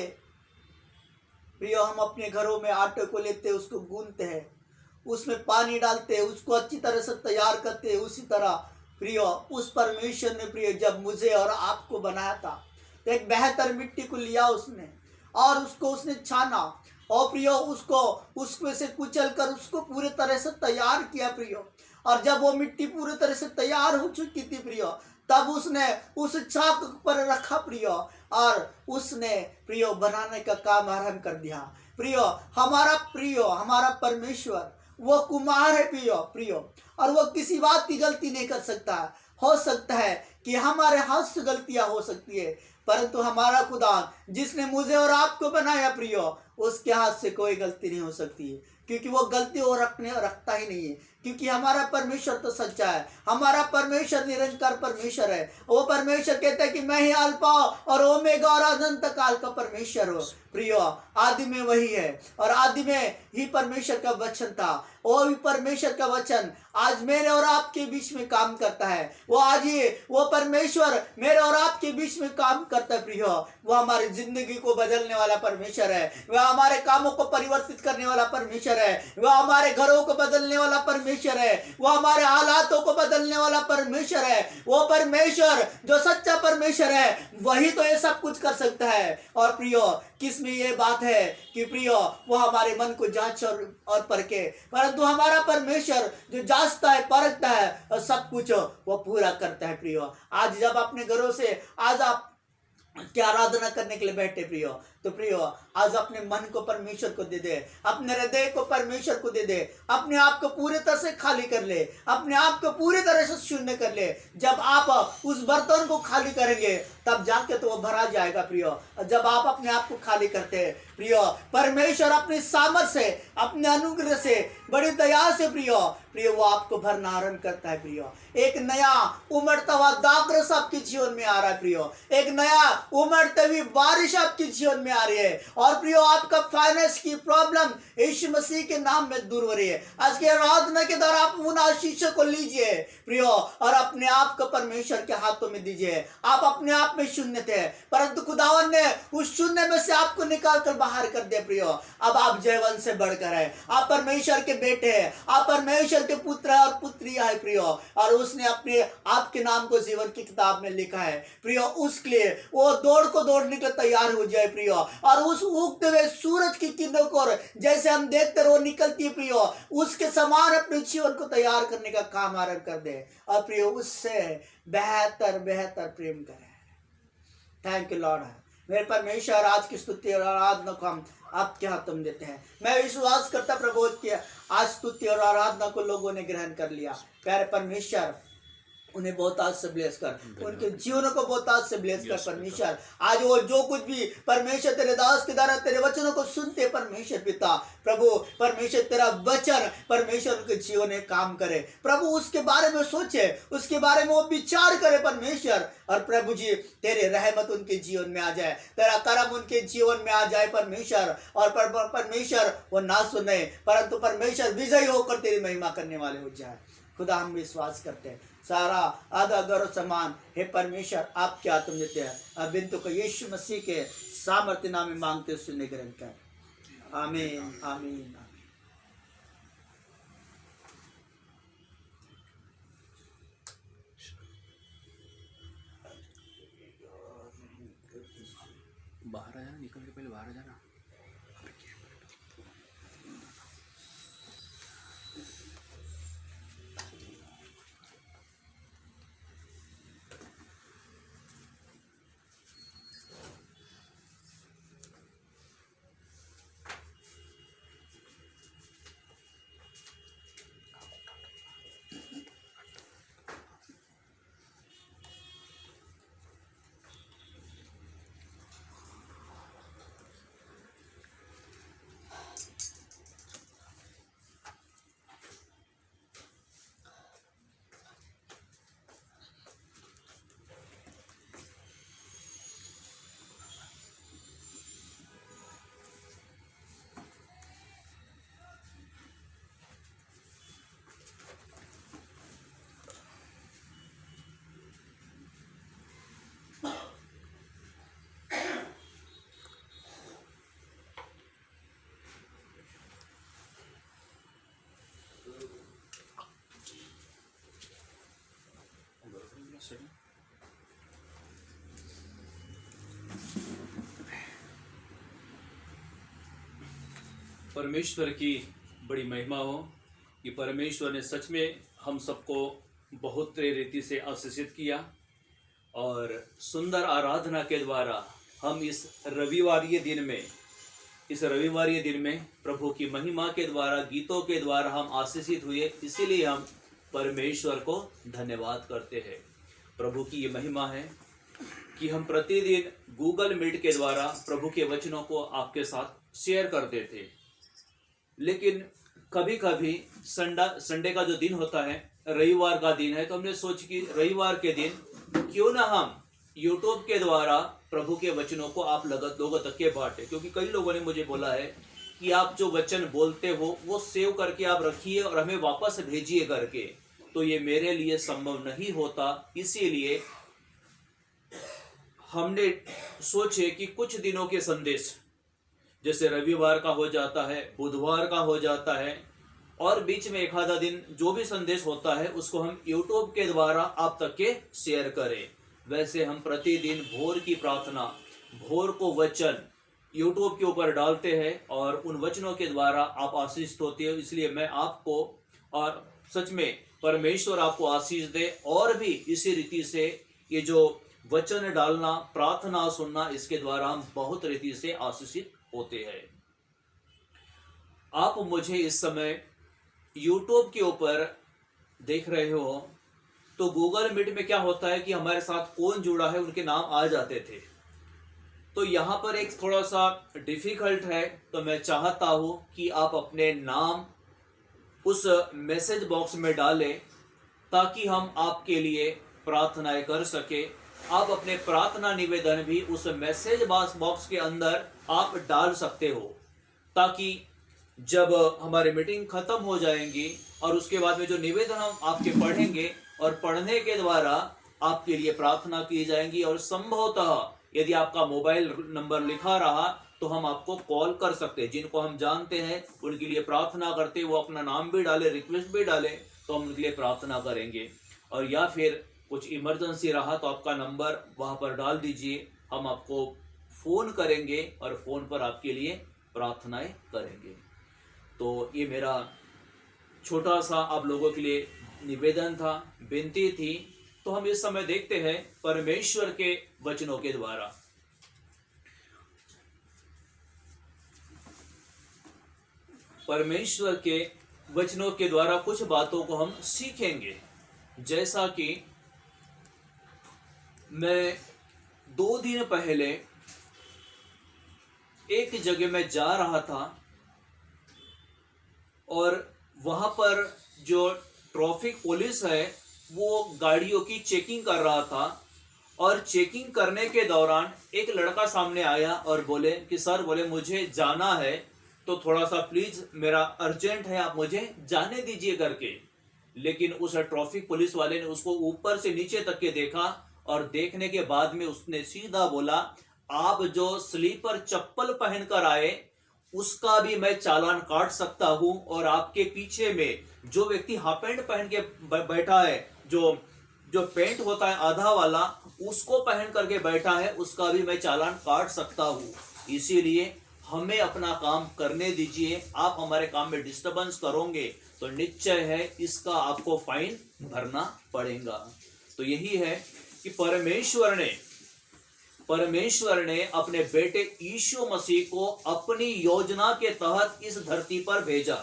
प्रियो हम अपने घरों में आटे को लेते हैं, उसको गूंथते हैं, उसमें पानी डालते हैं, उसको अच्छी तरह से तैयार करते हैं, उसी तरह प्रियो उस परमेश्वर ने प्रियो जब मुझे और आपको बनाया था तो एक बेहतर मिट्टी को लिया उसने और उसको उसने छाना और प्रियो उसको उसमें से कुचल कर उसको पूरे तरह से तैयार किया प्रियो। और जब वो मिट्टी पूरी तरह से तैयार हो चुकी थी प्रियो, तब उसने उस चाक पर रखा प्रियो और उसने प्रियो बनाने का काम आरंभ कर दिया। प्रियो हमारा परमेश्वर वो कुमार है प्रियो और वो किसी बात की गलती नहीं कर सकता। हो सकता है कि हमारे हाथ से गलतियां हो सकती है, परंतु हमारा खुदा जिसने मुझे और आपको बनाया प्रियो, उसके हाथ से कोई गलती नहीं हो सकती है, क्योंकि वो गलती वो रखता ही नहीं है, क्योंकि हमारा परमेश्वर तो सच्चा है। हमारा परमेश्वर निरंतर परमेश्वर है। वो परमेश्वर कहता है कि मैं ही अल्फा और ओमेगा और अनंत काल का परमेश्वर हूँ। प्रियो आदि में वही है और आदि में ही परमेश्वर का वचन था। वो भी परमेश्वर का वचन आज मेरे और आपके बीच में काम करता है। वो परमेश्वर मेरे और आपके बीच में काम करता है प्रियो। वो हमारी जिंदगी को बदलने वाला परमेश्वर है। वह हमारे कामों को परिवर्तित करने वाला परमेश्वर है। वह हमारे घरों को बदलने वाला परमेश्वर है। वो हमारे हालातों को बदलने वाला परमेश्वर है। वो परमेश्वर जो सच्चा परमेश्वर है वही तो ये सब कुछ कर सकता है। और प्रियो किसमें ये बात है कि प्रियो वो हमारे मन को जांच और परखे, परंतु हमारा परमेश्वर जो जांचता है परखता है और सब कुछ वो पूरा करता है। प्रियो आज जब अपने घरों से आज आप क्या आराधना करने के लिए बैठे प्रियो, तो प्रियो आज अपने मन को परमेश्वर को दे दे, अपने हृदय को परमेश्वर को दे दे, अपने आप को पूरी तरह से खाली कर ले, अपने आप को पूरी तरह से शून्य कर ले। जब आप उस बर्तन को खाली करेंगे तब जाके तो वो भरा जाएगा प्रियो। जब आप अपने आप को खाली करते हैं प्रियो, परमेश्वर अपनी सामर्थ से अपने अनुग्रह से बड़ी दया से प्रियो वो आपको भरना आरंभ करता है प्रियो। एक नया उमड़ता हुआ दाखरस आपके जीवन में आ रहा है प्रियो। एक नया उमड़ती हुई बारिश आपके जीवन में में आ रही है। और प्रियो आपका फाइनेंस की प्रॉब्लम यीशु मसीह के नाम में दूर हो रही है। आज के आराधना के द्वारा आप उन आशीषों को लीजिए प्रियो और अपने आप को परमेश्वर के हाथों में दीजिए। आप अपने आप में शून्य थे, परंतु खुदावन ने उस शून्य में से आपको निकाल कर बाहर कर दिया प्रियो। अब आप जयवंत से बढ़कर है, आप परमेश्वर के बेटे हैं, आप परमेश्वर के पुत्र और पुत्री है प्रियो। और उसने अपने आपके नाम को जीवन की किताब में लिखा है प्रियो। उसके लिए वो दौड़ को दौड़ने के तैयार हो जाए प्रियो। और उस उगते हुए सूरज की किरणों को जैसे हम देखते वो निकलती है प्रियो, उसके समान अपने जीवन को तैयार करने का काम आरंभ कर दे और प्रियो उससे बेहतर बेहतर प्रेम करे। Thank you Lord. मेरे परमेश्वर आज की स्तुति और आराधना को हम आपके हाथों में देते हैं। मैं विश्वास करता प्रभु कि आज स्तुति और आराधना को लोगों ने ग्रहण कर लिया। प्यारे परमेश्वर उन्हें बहुत आज से ब्लेस कर, उनके जीवनों को बहुत आज से ब्लेस कर परमेश्वर। आज वो जो कुछ भी परमेश्वर तेरे दास के द्वारा तेरे वचनों को सुनते परमेश्वर पिता प्रभु परमेश्वर तेरा वचन परमेश्वर उनके जीवन में काम करे प्रभु, उसके बारे में सोचे, उसके बारे में वो विचार करे परमेश्वर। और प्रभु जी तेरे रहमत उनके जीवन में आ जाए, तेरा करम उनके जीवन में आ जाए परमेश्वर। और परमेश्वर वो ना सुने परंतु परमेश्वर विजयी होकर तेरी महिमा करने वाले हो जाए। खुदा हम विश्वास करते हैं सारा आधा गौरव समान हे परमेश्वर आपके हाथों में देते हैं। अब बिंतु को यीशु मसीह के सामर्थ्य नाम में मांगते सुनने ग्रहण कर। आमीन आमीन। बाहर आ जाना, निकल के पहले बाहर आ जाना। परमेश्वर की बड़ी महिमा हो कि परमेश्वर ने सच में हम सबको बहुत रीति से आशीषित किया और सुंदर आराधना के द्वारा हम इस रविवारीय दिन में प्रभु की महिमा के द्वारा गीतों के द्वारा हम आशीषित हुए। इसीलिए हम परमेश्वर को धन्यवाद करते हैं। प्रभु की ये महिमा है कि हम प्रतिदिन गूगल मीट के द्वारा प्रभु के वचनों को आपके साथ शेयर करते थे, लेकिन कभी कभी संडे का जो दिन होता है, रविवार का दिन है, तो हमने सोचा कि रविवार के दिन क्यों ना हम यूट्यूब के द्वारा प्रभु के वचनों को आप लोगों तक के बांटे। क्योंकि कई लोगों ने मुझे बोला है कि आप जो वचन बोलते हो वो सेव करके आप रखिए और हमें वापस भेजिए करके, तो ये मेरे लिए संभव नहीं होता। इसीलिए हमने सोचे कि कुछ दिनों के संदेश जैसे रविवार का हो जाता है, बुधवार का हो जाता है और बीच में एक आधा दिन जो भी संदेश होता है उसको हम यूट्यूब के द्वारा आप तक के शेयर करें। वैसे हम प्रतिदिन भोर की प्रार्थना, भोर को वचन यूट्यूब के ऊपर डालते हैं और उन वचनों के द्वारा आप आशीष होते हो। इसलिए मैं आपको और सच में परमेश्वर आपको आशीष दे और भी इसी रीति से ये जो वचन डालना, प्रार्थना सुनना, इसके द्वारा हम बहुत रीति से आशीषित होते हैं। आप मुझे इस समय YouTube के ऊपर देख रहे हो तो गूगल मीट में क्या होता है कि हमारे साथ कौन जुड़ा है उनके नाम आ जाते थे। तो यहाँ पर एक थोड़ा सा डिफिकल्ट है, तो मैं चाहता हूँ कि आप अपने नाम उस मैसेज बॉक्स में डालें ताकि हम आपके लिए प्रार्थनाएं कर सके आप अपने प्रार्थना निवेदन भी उस मैसेज बॉक्स के अंदर आप डाल सकते हो, ताकि जब हमारी मीटिंग खत्म हो जाएंगी और उसके बाद में जो निवेदन हम आपके पढ़ेंगे और पढ़ने के द्वारा आपके लिए प्रार्थना की जाएंगी, और संभवतः यदि आपका मोबाइल नंबर लिखा रहा तो हम आपको कॉल कर सकते हैं। जिनको हम जानते हैं उनके लिए प्रार्थना करते, वो अपना नाम भी डाले, रिक्वेस्ट भी डाले, तो हम उनके लिए प्रार्थना करेंगे। और या फिर कुछ इमरजेंसी रहा तो आपका नंबर वहाँ पर डाल दीजिए, हम आपको फ़ोन करेंगे और फ़ोन पर आपके लिए प्रार्थनाएं करेंगे। तो ये मेरा छोटा सा आप लोगों के लिए निवेदन था, विनती थी। तो हम इस समय देखते हैं परमेश्वर के वचनों के द्वारा। परमेश्वर के वचनों के द्वारा कुछ बातों को हम सीखेंगे। जैसा कि मैं 2 दिन पहले एक जगह में जा रहा था और वहां पर जो ट्रैफिक पुलिस है वो गाड़ियों की चेकिंग कर रहा था, और चेकिंग करने के दौरान एक लड़का सामने आया और बोले कि सर, बोले मुझे जाना है, तो थोड़ा सा प्लीज मेरा अर्जेंट है, आप मुझे जाने दीजिए करके। लेकिन उस ट्रैफिक पुलिस वाले ने उसको ऊपर से नीचे तक के देखा, और देखने के बाद में उसने सीधा बोला, आप जो स्लीपर चप्पल पहनकर आए उसका भी मैं चालान काट सकता हूं, और आपके पीछे में जो व्यक्ति हाफ पैंट पहन के बैठा है, जो पैंट होता है आधा वाला, उसको पहन करके बैठा है, उसका भी मैं चालान काट सकता हूं। इसीलिए हमें अपना काम करने दीजिए। आप हमारे काम में डिस्टर्बेंस करोगे तो निश्चय है इसका आपको फाइन भरना पड़ेगा। तो यही है कि परमेश्वर ने अपने बेटे यीशु मसीह को अपनी योजना के तहत इस धरती पर भेजा,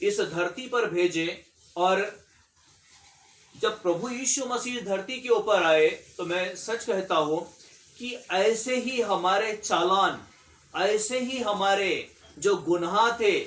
इस धरती पर भेजे। और जब प्रभु यीशु मसीह धरती के ऊपर आए तो मैं सच कहता हूं कि ऐसे ही हमारे चालान, ऐसे ही हमारे जो गुनाह थे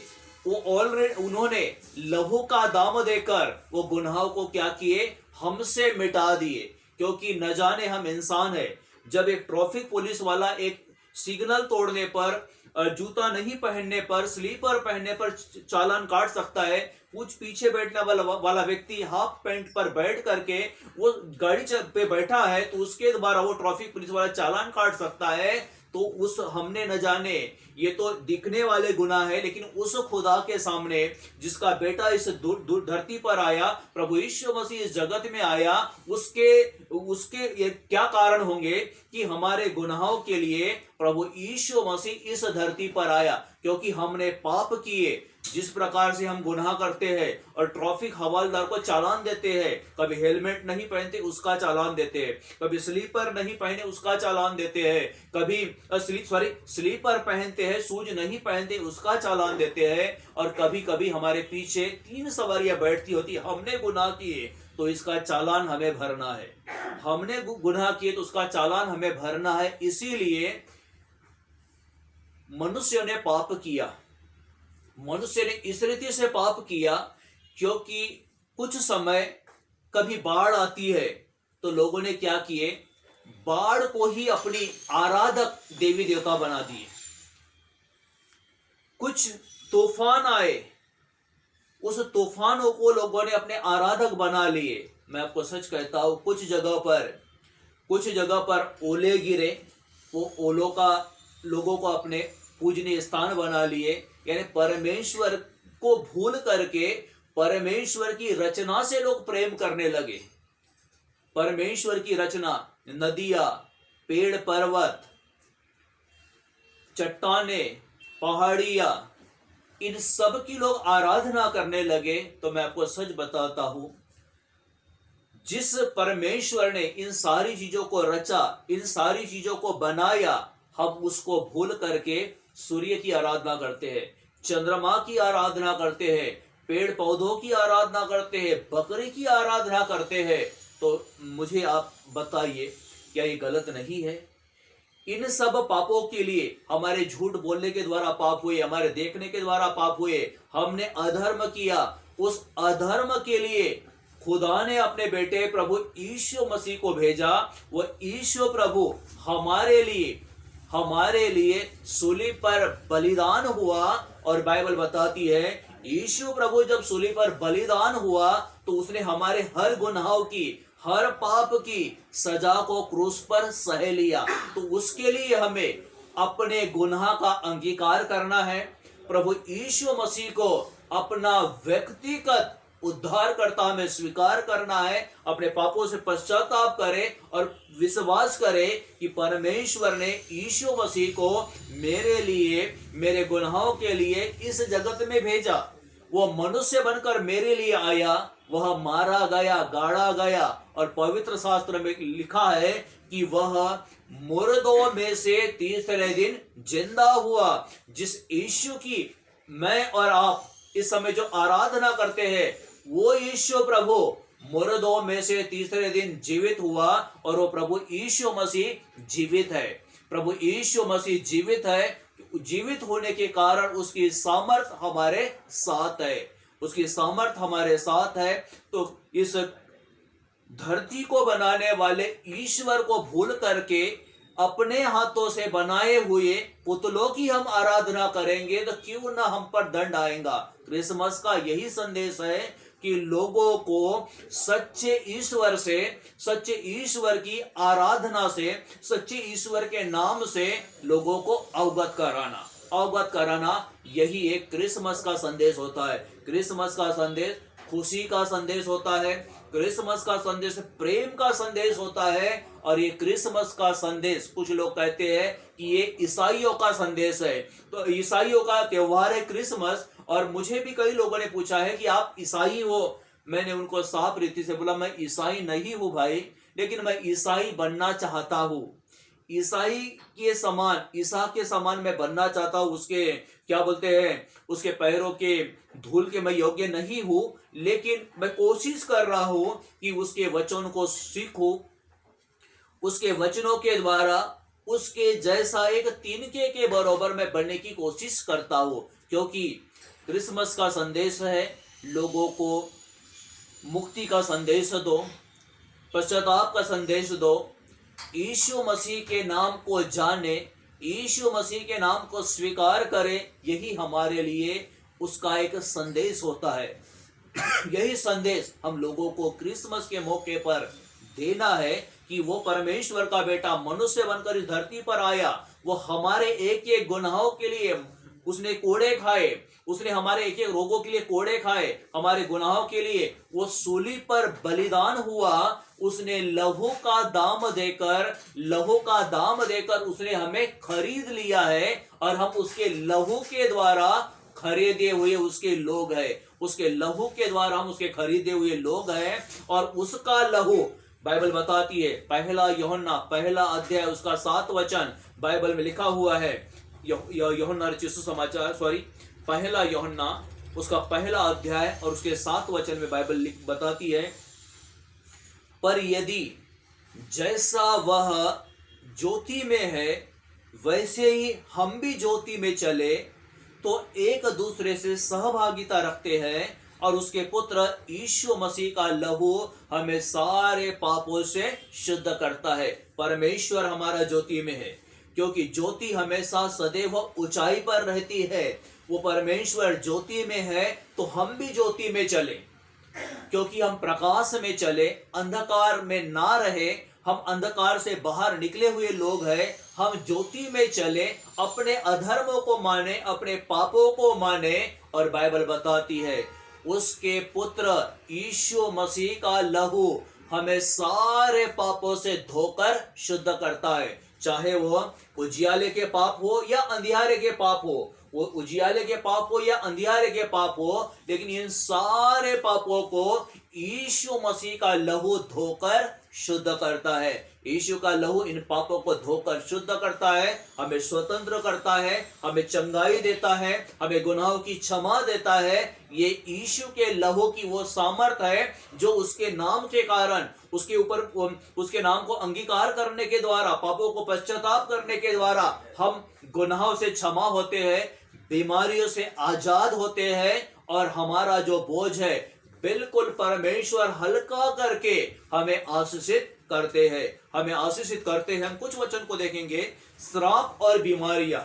वो ऑलरेडी उन्होंने लहू का दाम देकर वो गुनाहों को क्या किए, हमसे मिटा दिए। क्योंकि न जाने हम इंसान है, जब एक ट्रैफिक पुलिस वाला एक सिग्नल तोड़ने पर, जूता नहीं पहनने पर, स्लीपर पहनने पर चालान काट सकता है, कुछ पीछे बैठने वाला व्यक्ति हाफ पैंट पर बैठ करके वो गाड़ी पे बैठा है तो उसके द्वारा वो ट्रैफिक पुलिस वाला चालान काट सकता है। तो उस हमने न जाने, ये तो दिखने वाले गुनाह है, लेकिन उस खुदा के सामने जिसका बेटा इस धरती पर आया, प्रभु यीशु मसीह इस जगत में आया, उसके ये क्या कारण होंगे कि हमारे गुनाहों के लिए प्रभु यीशु मसीह इस धरती पर आया। क्योंकि हमने पाप किए, जिस प्रकार से हम गुनाह करते हैं और ट्रैफिक हवालदार को चालान देते हैं, कभी हेलमेट नहीं पहनते उसका चालान देते हैं, कभी स्लीपर नहीं पहने उसका चालान देते हैं, कभी स्लीपर पहनते हैं शूज नहीं पहनते उसका चालान देते हैं, और कभी कभी हमारे पीछे 3 सवारियां बैठती होती, हमने गुनाह किए तो इसका चालान हमें भरना है, हमने गुनाह किए तो उसका चालान हमें भरना है। इसीलिए मनुष्य ने पाप किया, मनुष्य ने इस रीति से पाप किया क्योंकि कुछ समय कभी बाढ़ आती है तो लोगों ने क्या किए, बाढ़ को ही अपनी आराधक देवी देवता बना दिए। कुछ तूफान आए, उस तूफानों को लोगों ने अपने आराधक बना लिए। मैं आपको सच कहता हूं, कुछ जगह पर ओले गिरे, वो ओलों का लोगों को अपने पूजनीय स्थान बना लिए। यानी परमेश्वर को भूल करके परमेश्वर की रचना से लोग प्रेम करने लगे। परमेश्वर की रचना, नदियां, पेड़ पर्वत, चट्टाने, पहाड़ियां, इन सब की लोग आराधना करने लगे। तो मैं आपको सच बताता हूं, जिस परमेश्वर ने इन सारी चीजों को रचा, इन सारी चीजों को बनाया, हम उसको भूल करके सूर्य की आराधना करते हैं, चंद्रमा की आराधना करते हैं, पेड़ पौधों की आराधना करते हैं, बकरी की आराधना करते हैं। तो मुझे आप बताइए, क्या ये गलत नहीं है? इन सब पापों के लिए हमारे झूठ बोलने के द्वारा पाप हुए, हमारे देखने के द्वारा पाप हुए, हमने अधर्म किया, उस अधर्म के लिए खुदा ने अपने बेटे प्रभु यीशु मसीह को भेजा। वो यीशु प्रभु हमारे लिए सूली पर बलिदान हुआ। और बाइबल बताती है यीशु प्रभु जब सूली पर बलिदान हुआ तो उसने हमारे हर गुनाहों की, हर पाप की सजा को क्रूस पर सह लिया। तो उसके लिए हमें अपने गुनाह का अंगीकार करना है, प्रभु यीशु मसीह को अपना व्यक्तिगत उद्धारकर्ता में स्वीकार करना है, अपने पापों से पश्चाताप करे और विश्वास करे कि परमेश्वर ने यीशु मसीह को मेरे लिए, मेरे गुनाहों के लिए इस जगत में भेजा। वो मनुष्य बनकर मेरे लिए आया, वह मारा गया, गाड़ा गया और पवित्र शास्त्र में लिखा है कि वह मुर्दों में से तीसरे दिन जिंदा हुआ। जिस यीशु की मैं और आप इस समय जो आराधना करते हैं, वो यीशु प्रभु मुर्दों में से तीसरे दिन जीवित हुआ और वो प्रभु यीशु मसीह जीवित है। प्रभु यीशु मसीह जीवित है। जीवित होने के कारण उसकी सामर्थ हमारे साथ है, उसकी सामर्थ हमारे साथ है। तो इस धरती को बनाने वाले ईश्वर को भूल करके अपने हाथों से बनाए हुए पुतलों की हम आराधना करेंगे तो क्यों ना हम पर दंड आएगा। क्रिसमस का यही संदेश है कि लोगों को सच्चे ईश्वर से, सच्चे ईश्वर की आराधना से, सच्चे ईश्वर के नाम से लोगों को अवगत कराना यही एक क्रिसमस का संदेश होता है। क्रिसमस का संदेश खुशी का संदेश होता है, क्रिसमस का संदेश प्रेम का संदेश होता है। और ये क्रिसमस का संदेश, कुछ लोग कहते हैं कि ये ईसाइयों का संदेश है, तो ईसाइयों का त्योहार है क्रिसमस। और मुझे भी कई लोगों ने पूछा है कि आप ईसाई हो। मैंने उनको साफ रीति से बोला मैं ईसाई नहीं हूं भाई, लेकिन मैं ईसाई बनना चाहता हूं। ईसाई के समान, ईसा के समान मैं बनना चाहता हूं। उसके क्या बोलते हैं, उसके पैरों के धूल के मैं योग्य नहीं हूं, लेकिन मैं कोशिश कर रहा हूं कि उसके वचन को सीखूं, उसके वचनों के द्वारा उसके जैसा एक तिनके के बराबर मैं बनने की कोशिश करता हूं। क्योंकि क्रिसमस का संदेश है लोगों को मुक्ति का संदेश दो, पश्चाताप का संदेश दो, यीशु मसीह के नाम को जाने, यीशु मसीह के नाम को स्वीकार करे। यही हमारे लिए उसका एक संदेश होता है। यही संदेश हम लोगों को क्रिसमस के मौके पर देना है कि वो परमेश्वर का बेटा मनुष्य बनकर इस धरती पर आया। वो हमारे एक एक गुनाहों के लिए उसने कोड़े खाए, उसने हमारे एक एक रोगों के लिए कोड़े खाए, हमारे गुनाहों के लिए वो सूली पर बलिदान हुआ। उसने लहू का दाम देकर उसने हमें खरीद लिया है और हम उसके लहू के द्वारा खरीदे हुए उसके लोग हैं। उसके लहू के द्वारा हम उसके खरीदे हुए लोग हैं। और उसका लहू, बाइबल बताती है, पहला यूहन्ना पहला अध्याय उसका 7 वचन बाइबल में लिखा हुआ है। यूहन्ना रचित सुसमाचार, पहला यूहन्ना उसका पहला अध्याय और उसके 7 वचन में बाइबल बताती है, पर यदि जैसा वह ज्योति में है वैसे ही हम भी ज्योति में चले तो एक दूसरे से सहभागिता रखते हैं और उसके पुत्र यीशु मसीह का लहू हमें सारे पापों से शुद्ध करता है। परमेश्वर हमारा ज्योति में है, क्योंकि ज्योति हमेशा सदैव ऊंचाई पर रहती है। वो परमेश्वर ज्योति में है तो हम भी ज्योति में चले, क्योंकि हम प्रकाश में चले, अंधकार में ना रहे। हम अंधकार से बाहर निकले हुए लोग हैं। हम ज्योति में चले, अपने अधर्मों को माने, अपने पापों को माने। और बाइबल बताती है उसके पुत्र यीशु मसीह का लहू हमें सारे पापों से धोकर शुद्ध करता है। चाहे वो उजियाले के पाप हो या अंधियारे के पाप हो, वो उजियाले के पाप हो या अंधियारे के पाप हो, लेकिन इन सारे पापों को यीशु मसीह का लहू धोकर शुद्ध करता है। यीशु का लहू इन पापों को धोकर शुद्ध करता है, हमें स्वतंत्र करता है, हमें चंगाई देता है, हमें गुनाहों की क्षमा देता है। ये यीशु के लहू की वो सामर्थ है जो उसके नाम के कारण, उसके ऊपर उसके नाम को अंगीकार करने के द्वारा, पापों को पश्चाताप करने के द्वारा हम गुनाहों से क्षमा होते हैं, बीमारियों से आजाद होते हैं और हमारा जो बोझ है बिल्कुल परमेश्वर हल्का करके हमें आशीषित करते हैं, हमें आशीषित करते हैं। हम कुछ वचन को देखेंगे। श्राप और बीमारियां,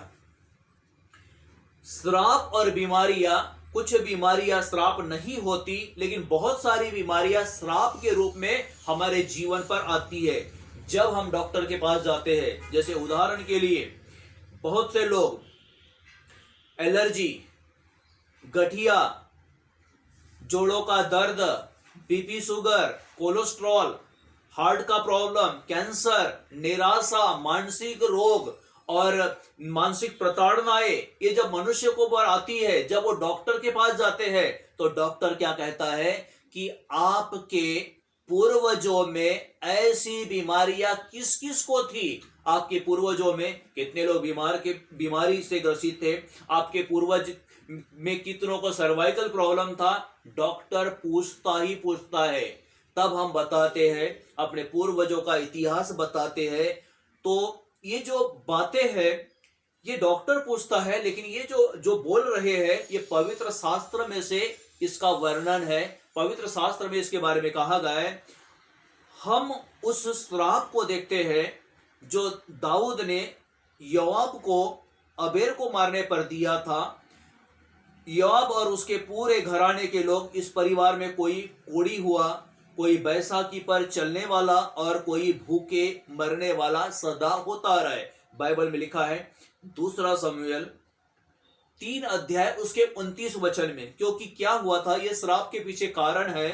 श्राप और बीमारियां, कुछ बीमारियां श्राप नहीं होती, लेकिन बहुत सारी बीमारियां श्राप के रूप में हमारे जीवन पर आती है जब हम डॉक्टर के पास जाते हैं। जैसे उदाहरण के लिए बहुत से लोग एलर्जी, गठिया, जोड़ों का दर्द, बीपी, शुगर, कोलेस्ट्रॉल, हार्ट का प्रॉब्लम, कैंसर, निराशा, मानसिक रोग और मानसिक प्रताड़नाएं, ये जब मनुष्य को पर आती है, जब वो डॉक्टर के पास जाते हैं तो डॉक्टर क्या कहता है कि आपके पूर्वजों में ऐसी बीमारियां किस किस को थी। आपके पूर्वजों में कितने लोग बीमारी से ग्रसित थे, आपके पूर्वज में कितनों को सर्वाइकल प्रॉब्लम था, डॉक्टर पूछता ही पूछता है। तब हम बताते हैं, अपने पूर्वजों का इतिहास बताते हैं। तो ये जो बातें हैं ये डॉक्टर पूछता है, लेकिन ये जो बोल रहे हैं ये पवित्र शास्त्र में से इसका वर्णन है। पवित्र शास्त्र में इसके बारे में कहा गया है। हम उस श्राप को देखते हैं जो दाऊद ने योआब को, अबेर को मारने पर दिया था। योआब और उसके पूरे घराने के लोग, इस परिवार में कोई कोढ़ी हुआ, कोई बैसाखी पर चलने वाला और कोई भूखे मरने वाला सदा होता रहे। बाइबल में लिखा है 2 शमूएल 3 अध्याय उसके 29 वचन में। क्योंकि क्या हुआ था, ये श्राप के पीछे कारण है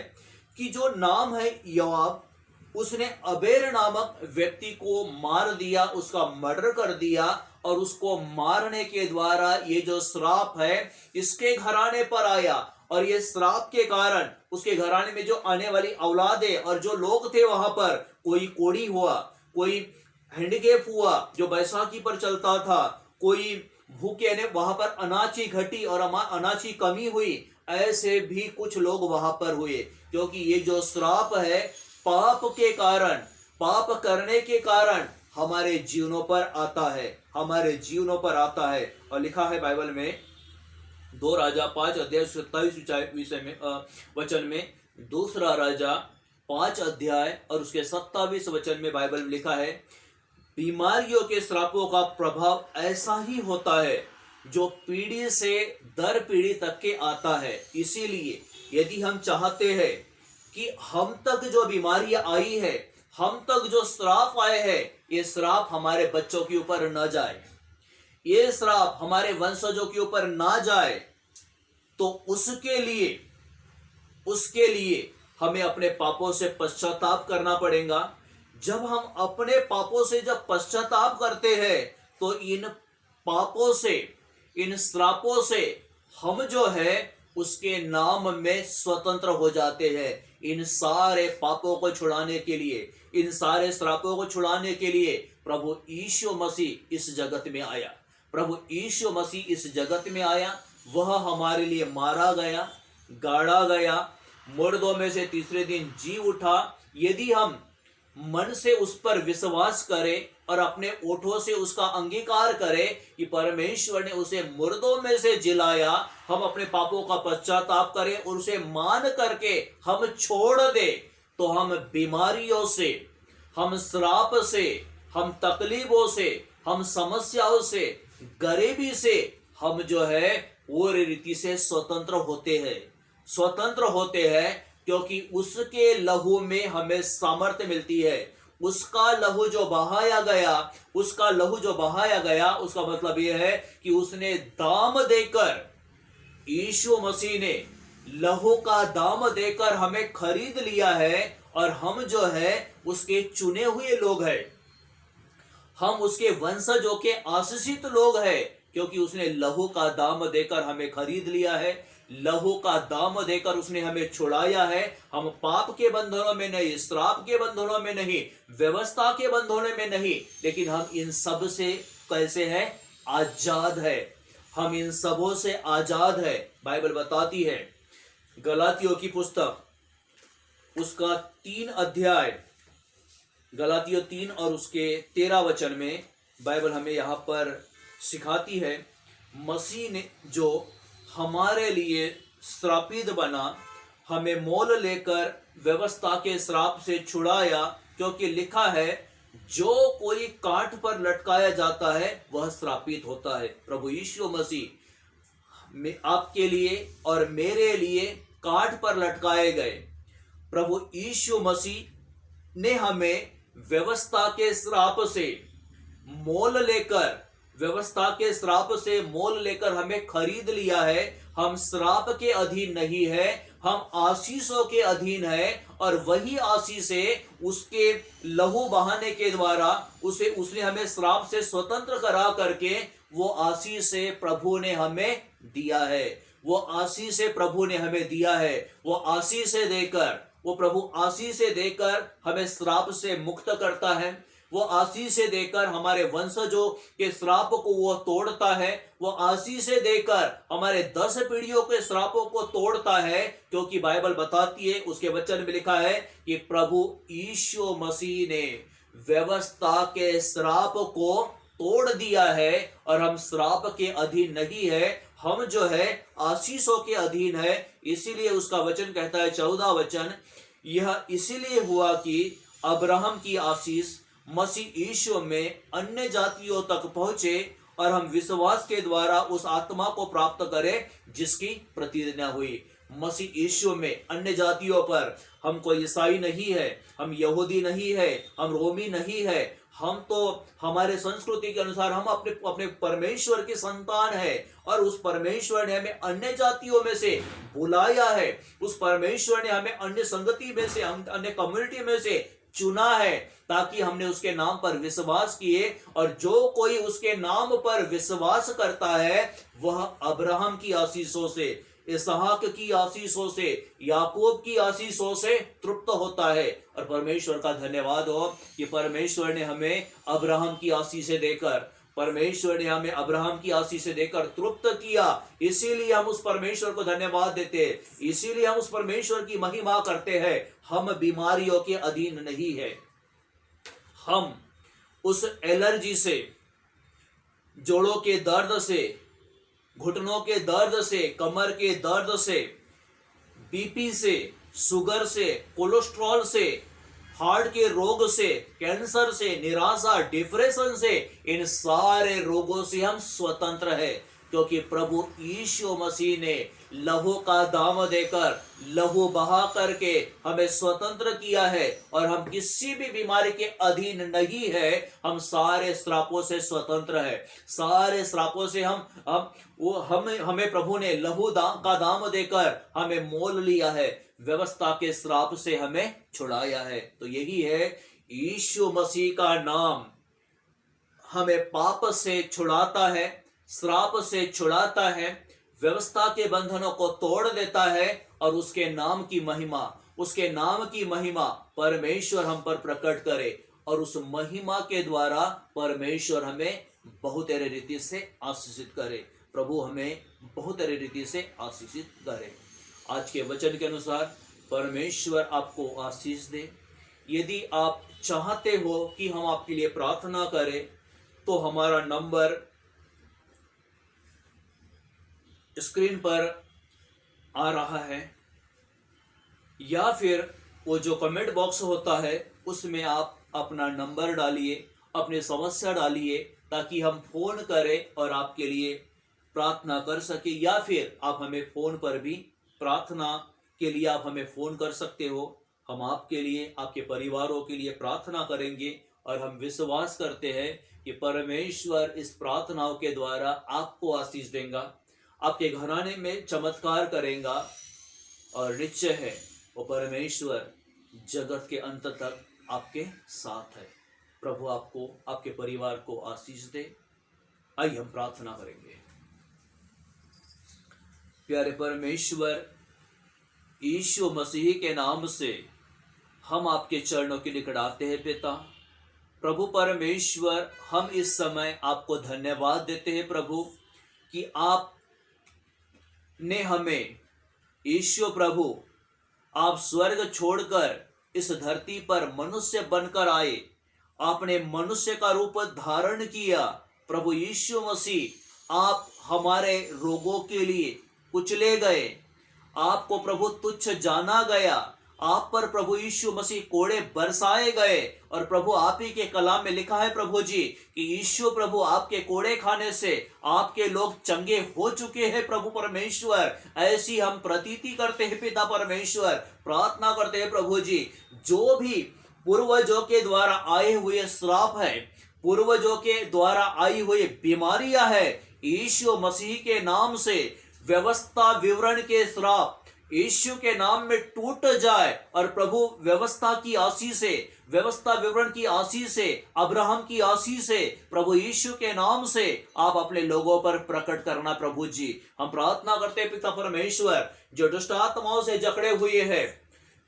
कि जो नाम है योआब, उसने अबेर नामक व्यक्ति को मार दिया, उसका मर्डर कर दिया, और उसको मारने के द्वारा ये जो श्राप है इसके घराने पर आया। और ये श्राप के कारण उसके घराने में जो आने वाली औलादे और जो लोग थे वहां पर, कोई कोढ़ी हुआ, कोई हैंडीकैप हुआ जो बैसाखी पर चलता था, कोई भूखे ने वहां पर अनाज की घटी और अनाज की कमी हुई, ऐसे भी कुछ लोग वहां पर हुए। क्योंकि ये जो श्राप है पाप के कारण, पाप करने के कारण हमारे जीवनों पर आता है, हमारे जीवनों पर आता है। और लिखा है बाइबल में 2 राजा 5 अध्याय 27 वचन में, 2 राजा 5 अध्याय और उसके 27 वचन में बाइबल में लिखा है, बीमारियों के श्रापों का प्रभाव ऐसा ही होता है जो पीढ़ी से दर पीढ़ी तक के आता है। इसीलिए यदि हम चाहते हैं कि हम तक जो बीमारियां आई है, हम तक जो श्राप आए हैं, ये श्राप हमारे बच्चों के ऊपर न जाए, ये श्राप हमारे वंशजों के ऊपर ना जाए, तो उसके लिए हमें अपने पापों से पश्चाताप करना पड़ेगा। जब हम अपने पापों से जब पश्चाताप करते हैं तो इन पापों से, इन श्रापों से हम जो है उसके नाम में स्वतंत्र हो जाते हैं। इन सारे पापों को छुड़ाने के लिए, इन सारे श्रापों को छुड़ाने के लिए प्रभु यीशु मसीह इस जगत में आया। प्रभु यीशु मसीह इस जगत में आया, वह हमारे लिए मारा गया, गाड़ा गया, मुर्दों में से तीसरे दिन जी उठा। यदि हम मन से उस पर विश्वास करें और अपने ओठों से उसका अंगीकार करें कि परमेश्वर ने उसे मुर्दों में से जिलाया, हम अपने पापों का पश्चाताप करें और उसे मान करके हम छोड़ दे, तो हम बीमारियों से, हम श्राप से, हम तकलीफों से, हम समस्याओं से, गरीबी से हम जो है पूरी रीति से स्वतंत्र होते हैं, स्वतंत्र होते हैं। क्योंकि उसके लहू में हमें सामर्थ्य मिलती है। उसका लहू जो बहाया गया, उसका लहू जो बहाया गया, उसका मतलब यह है कि उसने दाम देकर, यीशु मसीह ने लहू का दाम देकर हमें खरीद लिया है, और हम जो है उसके चुने हुए लोग हैं, हम उसके वंशजों के आशीषित लोग हैं। क्योंकि उसने लहू का दाम देकर हमें खरीद लिया है, लहू का दाम देकर उसने हमें छुड़ाया है। हम पाप के बंधनों में नहीं, श्राप के बंधनों में नहीं, व्यवस्था के बंधनों में नहीं, लेकिन हम इन सब से कैसे हैं? आजाद है। हम इन सबों से आजाद है। बाइबल बताती है गलातियों की पुस्तक उसका 3 अध्याय, गलातियों 3 और उसके 13 वचन में बाइबल हमें यहाँ पर सिखाती है, मसीह ने जो हमारे लिए श्रापित बना, हमें मोल लेकर व्यवस्था के श्राप से छुड़ाया, क्योंकि लिखा है, जो कोई काठ पर लटकाया जाता है वह श्रापित होता है। प्रभु यीशु मसीह आपके लिए और मेरे लिए काठ पर लटकाए गए। प्रभु यीशु मसीह ने हमें व्यवस्था के श्राप से मोल लेकर, व्यवस्था के श्राप से मोल लेकर हमें खरीद लिया है। हम श्राप के अधीन नहीं है, हम आशीषों के अधीन है, और वही आशीष है उसके लहू बहाने के द्वारा उसने हमें श्राप से स्वतंत्र करा करके वो आशीष से प्रभु ने हमें दिया है। वो आशीष से प्रभु ने हमें दिया है। वो आशीष से देकर, वो प्रभु आशीष से देकर हमें श्राप से मुक्त करता है। वो आशीष से देकर हमारे वंशजों के श्राप को वो तोड़ता है। वो आशीष से देकर हमारे 10 पीढ़ियों के श्रापों को तोड़ता है, क्योंकि बाइबल बताती है, उसके वचन में लिखा है कि प्रभु यीशु मसीह ने व्यवस्था के श्राप को तोड़ दिया है और हम श्राप के अधीन नहीं है, हम जो है आशीषों के अधीन है। इसीलिए उसका वचन कहता है, 14 वचन, यह इसीलिए हुआ कि अब्राहम की आशीष मसीह यीशु में अन्य जातियों तक पहुंचे और हम विश्वास के द्वारा उस आत्मा को प्राप्त करें जिसकी प्रतिज्ञा हुई। मसीह यीशु में अन्य जातियों पर, हम कोई ईसाई नहीं है, हम यहूदी नहीं है, हम रोमी नहीं है, हम तो हमारे संस्कृति के अनुसार हम अपने परमेश्वर के संतान है, और उस परमेश्वर ने हमें अन्य जातियों में से बुलाया है। उस परमेश्वर ने हमें अन्य संगति में से, अन्य कम्युनिटी में से चुना है, ताकि हमने उसके नाम पर विश्वास किए, और जो कोई उसके नाम पर विश्वास करता है वह अब्राहम की आशीषों से, इसहाक की आशीषों से, याकूब की आशीषों से तृप्त होता है। और परमेश्वर का धन्यवाद हो कि परमेश्वर ने हमें अब्राहम की आशीषें देकर, परमेश्वर ने हमें अब्राहम की आशीषें देकर तृप्त किया। इसीलिए हम उस परमेश्वर को धन्यवाद देते हैं, इसीलिए हम उस परमेश्वर की महिमा करते हैं। हम बीमारियों के अधीन नहीं है, हम उस एलर्जी से, जोड़ों के दर्द से, घुटनों के दर्द से, कमर के दर्द से, बीपी से, शुगर से, कोलेस्ट्रॉल से, हार्ट के रोग से, कैंसर से, निराशा, डिप्रेशन से, इन सारे रोगों से हम स्वतंत्र है, क्योंकि प्रभु यीशु मसीह ने लहू का दाम देकर, लहू बहा करके हमें स्वतंत्र किया है, और हम किसी भी बीमारी के अधीन नहीं है। हम सारे श्रापों से स्वतंत्र है, सारे श्रापों से हमें प्रभु ने लहू का दाम देकर हमें मोल लिया है, व्यवस्था के श्राप से हमें छुड़ाया है। तो यही है, यीशु मसीह का नाम हमें पाप से छुड़ाता है, श्राप से छुड़ाता है, व्यवस्था के बंधनों को तोड़ देता है, और उसके नाम की महिमा, उसके नाम की महिमा परमेश्वर हम पर प्रकट करे, और उस महिमा के द्वारा परमेश्वर हमें बहुत रीति से आशीषित करे। प्रभु हमें बहुत रीति से आशीषित करे। आज के वचन के अनुसार परमेश्वर आपको आशीष दे। यदि आप चाहते हो कि हम आपके लिए प्रार्थना करें, तो हमारा नंबर स्क्रीन पर आ रहा है, या फिर वो जो कमेंट बॉक्स होता है उसमें आप अपना नंबर डालिए, अपनी समस्या डालिए, ताकि हम फोन करें और आपके लिए प्रार्थना कर सके। या फिर आप हमें फोन पर भी प्रार्थना के लिए आप हमें फोन कर सकते हो। हम आपके लिए, आपके परिवारों के लिए प्रार्थना करेंगे, और हम विश्वास करते हैं कि परमेश्वर इस प्रार्थनाओं के द्वारा आपको आशीष देगा, आपके घराने में चमत्कार करेगा, और निश्चय है वो परमेश्वर जगत के अंत तक आपके साथ है। प्रभु आपको, आपके परिवार को आशीष दे। आइए हम प्रार्थना करेंगे। प्यारे परमेश्वर, यीशु मसीह के नाम से हम आपके चरणों के निकट आते हैं पिता। प्रभु परमेश्वर, हम इस समय आपको धन्यवाद देते हैं प्रभु, कि आप ने हमें, यीशु प्रभु, आप स्वर्ग छोड़कर इस धरती पर मनुष्य बनकर आए, आपने मनुष्य का रूप धारण किया। प्रभु यीशु मसीह, आप हमारे रोगों के लिए कुचले गए, आपको प्रभु तुच्छ जाना गया, आप पर प्रभु यीशु मसीह कोड़े बरसाए गए। और प्रभु आप ही के कलाम में लिखा है प्रभु जी कि यीशु प्रभु आपके कोड़े खाने से आपके लोग चंगे हो चुके हैं। प्रभु परमेश्वर, ऐसी हम प्रतीति करते हैं पिता परमेश्वर, प्रार्थना करते हैं प्रभु जी, जो भी पूर्वजों के द्वारा आए हुए श्राप है, पूर्वजों के द्वारा आई हुई बीमारियां है, यीशु मसीह के नाम से व्यवस्था विवरण के श्राप यीशु के नाम में टूट जाए। और प्रभु व्यवस्था की आशीष से, व्यवस्था विवरण की आशीष से, अब्राहम की आशीष से, प्रभु यीशु के नाम से आप अपने लोगों पर प्रकट करना प्रभु जी। हम प्रार्थना करते हैं पिता परमेश्वर, जो दुष्ट आत्माओं से जकड़े हुए हैं,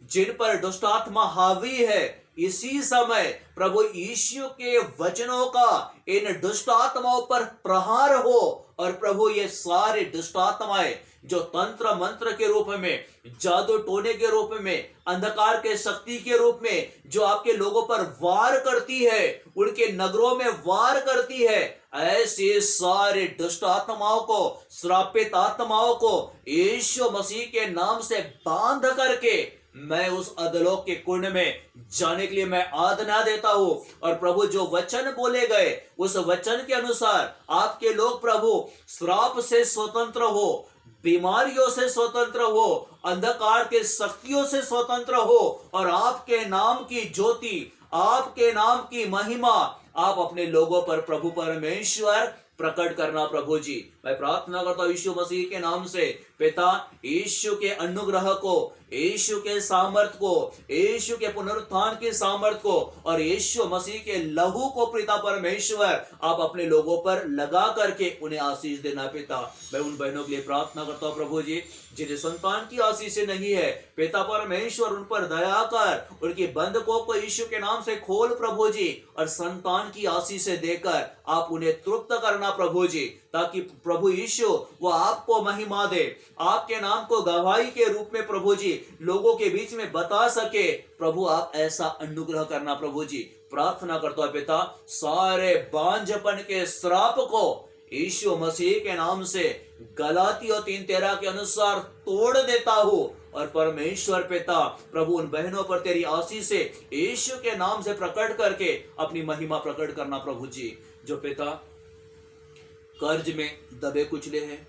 जिन पर दुष्ट आत्मा हावी है, इसी समय प्रभु यीशु के वचनों का इन दुष्ट आत्माओं पर प्रहार हो। और प्रभु ये सारे दुष्ट आत्माएं जो तंत्र मंत्र के रूप में, जादू टोने के रूप में, अंधकार के शक्ति के रूप में जो आपके लोगों पर वार करती है, उनके नगरों में वार करती है, ऐसे सारे दुष्ट आत्माओं को, श्रापित आत्माओं को यीशु मसीह के नाम से बांध करके मैं उस अधोलोक के कुंड में जाने के लिए मैं आज्ञा देता हूं। और प्रभु जो वचन बोले गए, उस वचन के अनुसार आपके लोग प्रभु श्राप से स्वतंत्र हो, बीमारियों से स्वतंत्र हो, अंधकार के शक्तियों से स्वतंत्र हो, और आपके नाम की ज्योति, आपके नाम की महिमा आप अपने लोगों पर प्रभु परमेश्वर प्रकट करना प्रभु जी। मैं प्रार्थना करता हूं यीशु मसीह के नाम से, पिता यीशु के अनुग्रह को, यीशु के सामर्थ को, यीशु के पुनरुत्थान के सामर्थ को और यीशु मसीह के लहू को पिता परमेश्वर आप अपने लोगों पर लगा करके उन्हें आशीष देना पिता। मैं उन बहनों के लिए प्रार्थना करता हूं प्रभु जी, जिन्हें संतान की आशीष नहीं है, पिता परमेश्वर उन पर दया कर, उनकी बंधकों को यीशु के नाम से खोल प्रभु जी, और संतान की आशीष देकर आप उन्हें तृप्त करना प्रभु जी, ताकि प्रभु यीशु वो आपको महिमा दे, आपके नाम को गवाही के रूप में प्रभु जी लोगों के बीच में बता सके। प्रभु आप ऐसा अनुग्रह करना प्रभु जी। प्रार्थना करता है पिता, सारे बांझपन के श्राप को यीशु मसीह के नाम से गलातियों 3:13 के अनुसार तोड़ देता हूं। और परमेश्वर पिता प्रभु उन बहनों पर तेरी आशीष से यीशु के नाम से प्रकट करके अपनी महिमा प्रकट करना प्रभु जी, जो पिता कर्ज में दबे कुचले हैं,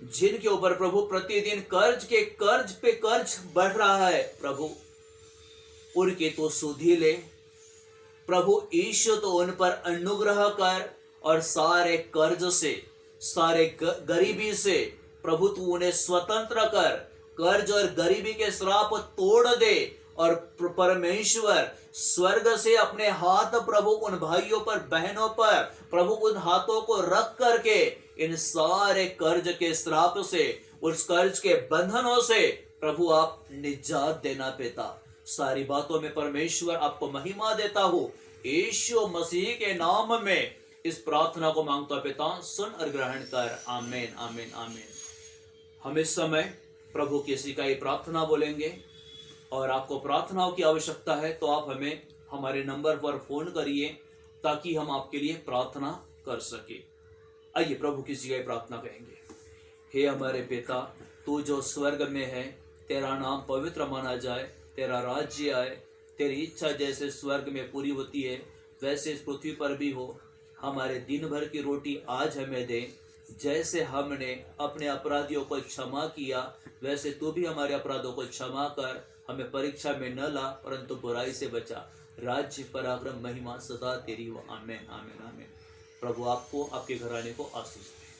जिनके ऊपर प्रभु प्रतिदिन कर्ज पे कर्ज बढ़ रहा है, प्रभु उनके तो सुधि ले प्रभु यीशु, तो उन पर अनुग्रह कर और सारे कर्ज से, सारे गरीबी से प्रभु तू उन्हें स्वतंत्र कर, कर्ज और गरीबी के श्राप तोड़ दे। और परमेश्वर स्वर्ग से अपने हाथ प्रभु उन भाइयों पर, बहनों पर प्रभु उन हाथों को रख करके इन सारे कर्ज के श्राप से, उस कर्ज के बंधनों से प्रभु आप निजात देना पिता। सारी बातों में परमेश्वर आपको महिमा देता हूं, यीशु मसीह के नाम में इस प्रार्थना को मांगता पिता, सुन और ग्रहण कर। आमीन आमीन आमीन। हम इस समय प्रभु की सिखाई प्रार्थना बोलेंगे, और आपको प्रार्थनाओं की आवश्यकता है तो आप हमें हमारे नंबर पर फोन करिए ताकि हम आपके लिए प्रार्थना कर सके। आइए प्रभु की सिखाई प्रार्थना करेंगे। हे हमारे पिता, तू जो स्वर्ग में है, तेरा नाम पवित्र माना जाए, तेरा राज्य आए, तेरी इच्छा जैसे स्वर्ग में पूरी होती है वैसे इस पृथ्वी पर भी हो। हमारे दिन भर की रोटी आज हमें दे, जैसे हमने अपने अपराधियों को क्षमा किया वैसे तू भी हमारे अपराधों को क्षमा कर। हमें परीक्षा में न ला परंतु बुराई से बचा। राज्य पराक्रम महिमा सदा तेरी हो। आमीन आमीन आमीन। प्रभु आपको, आपके घराने को आशीष दे।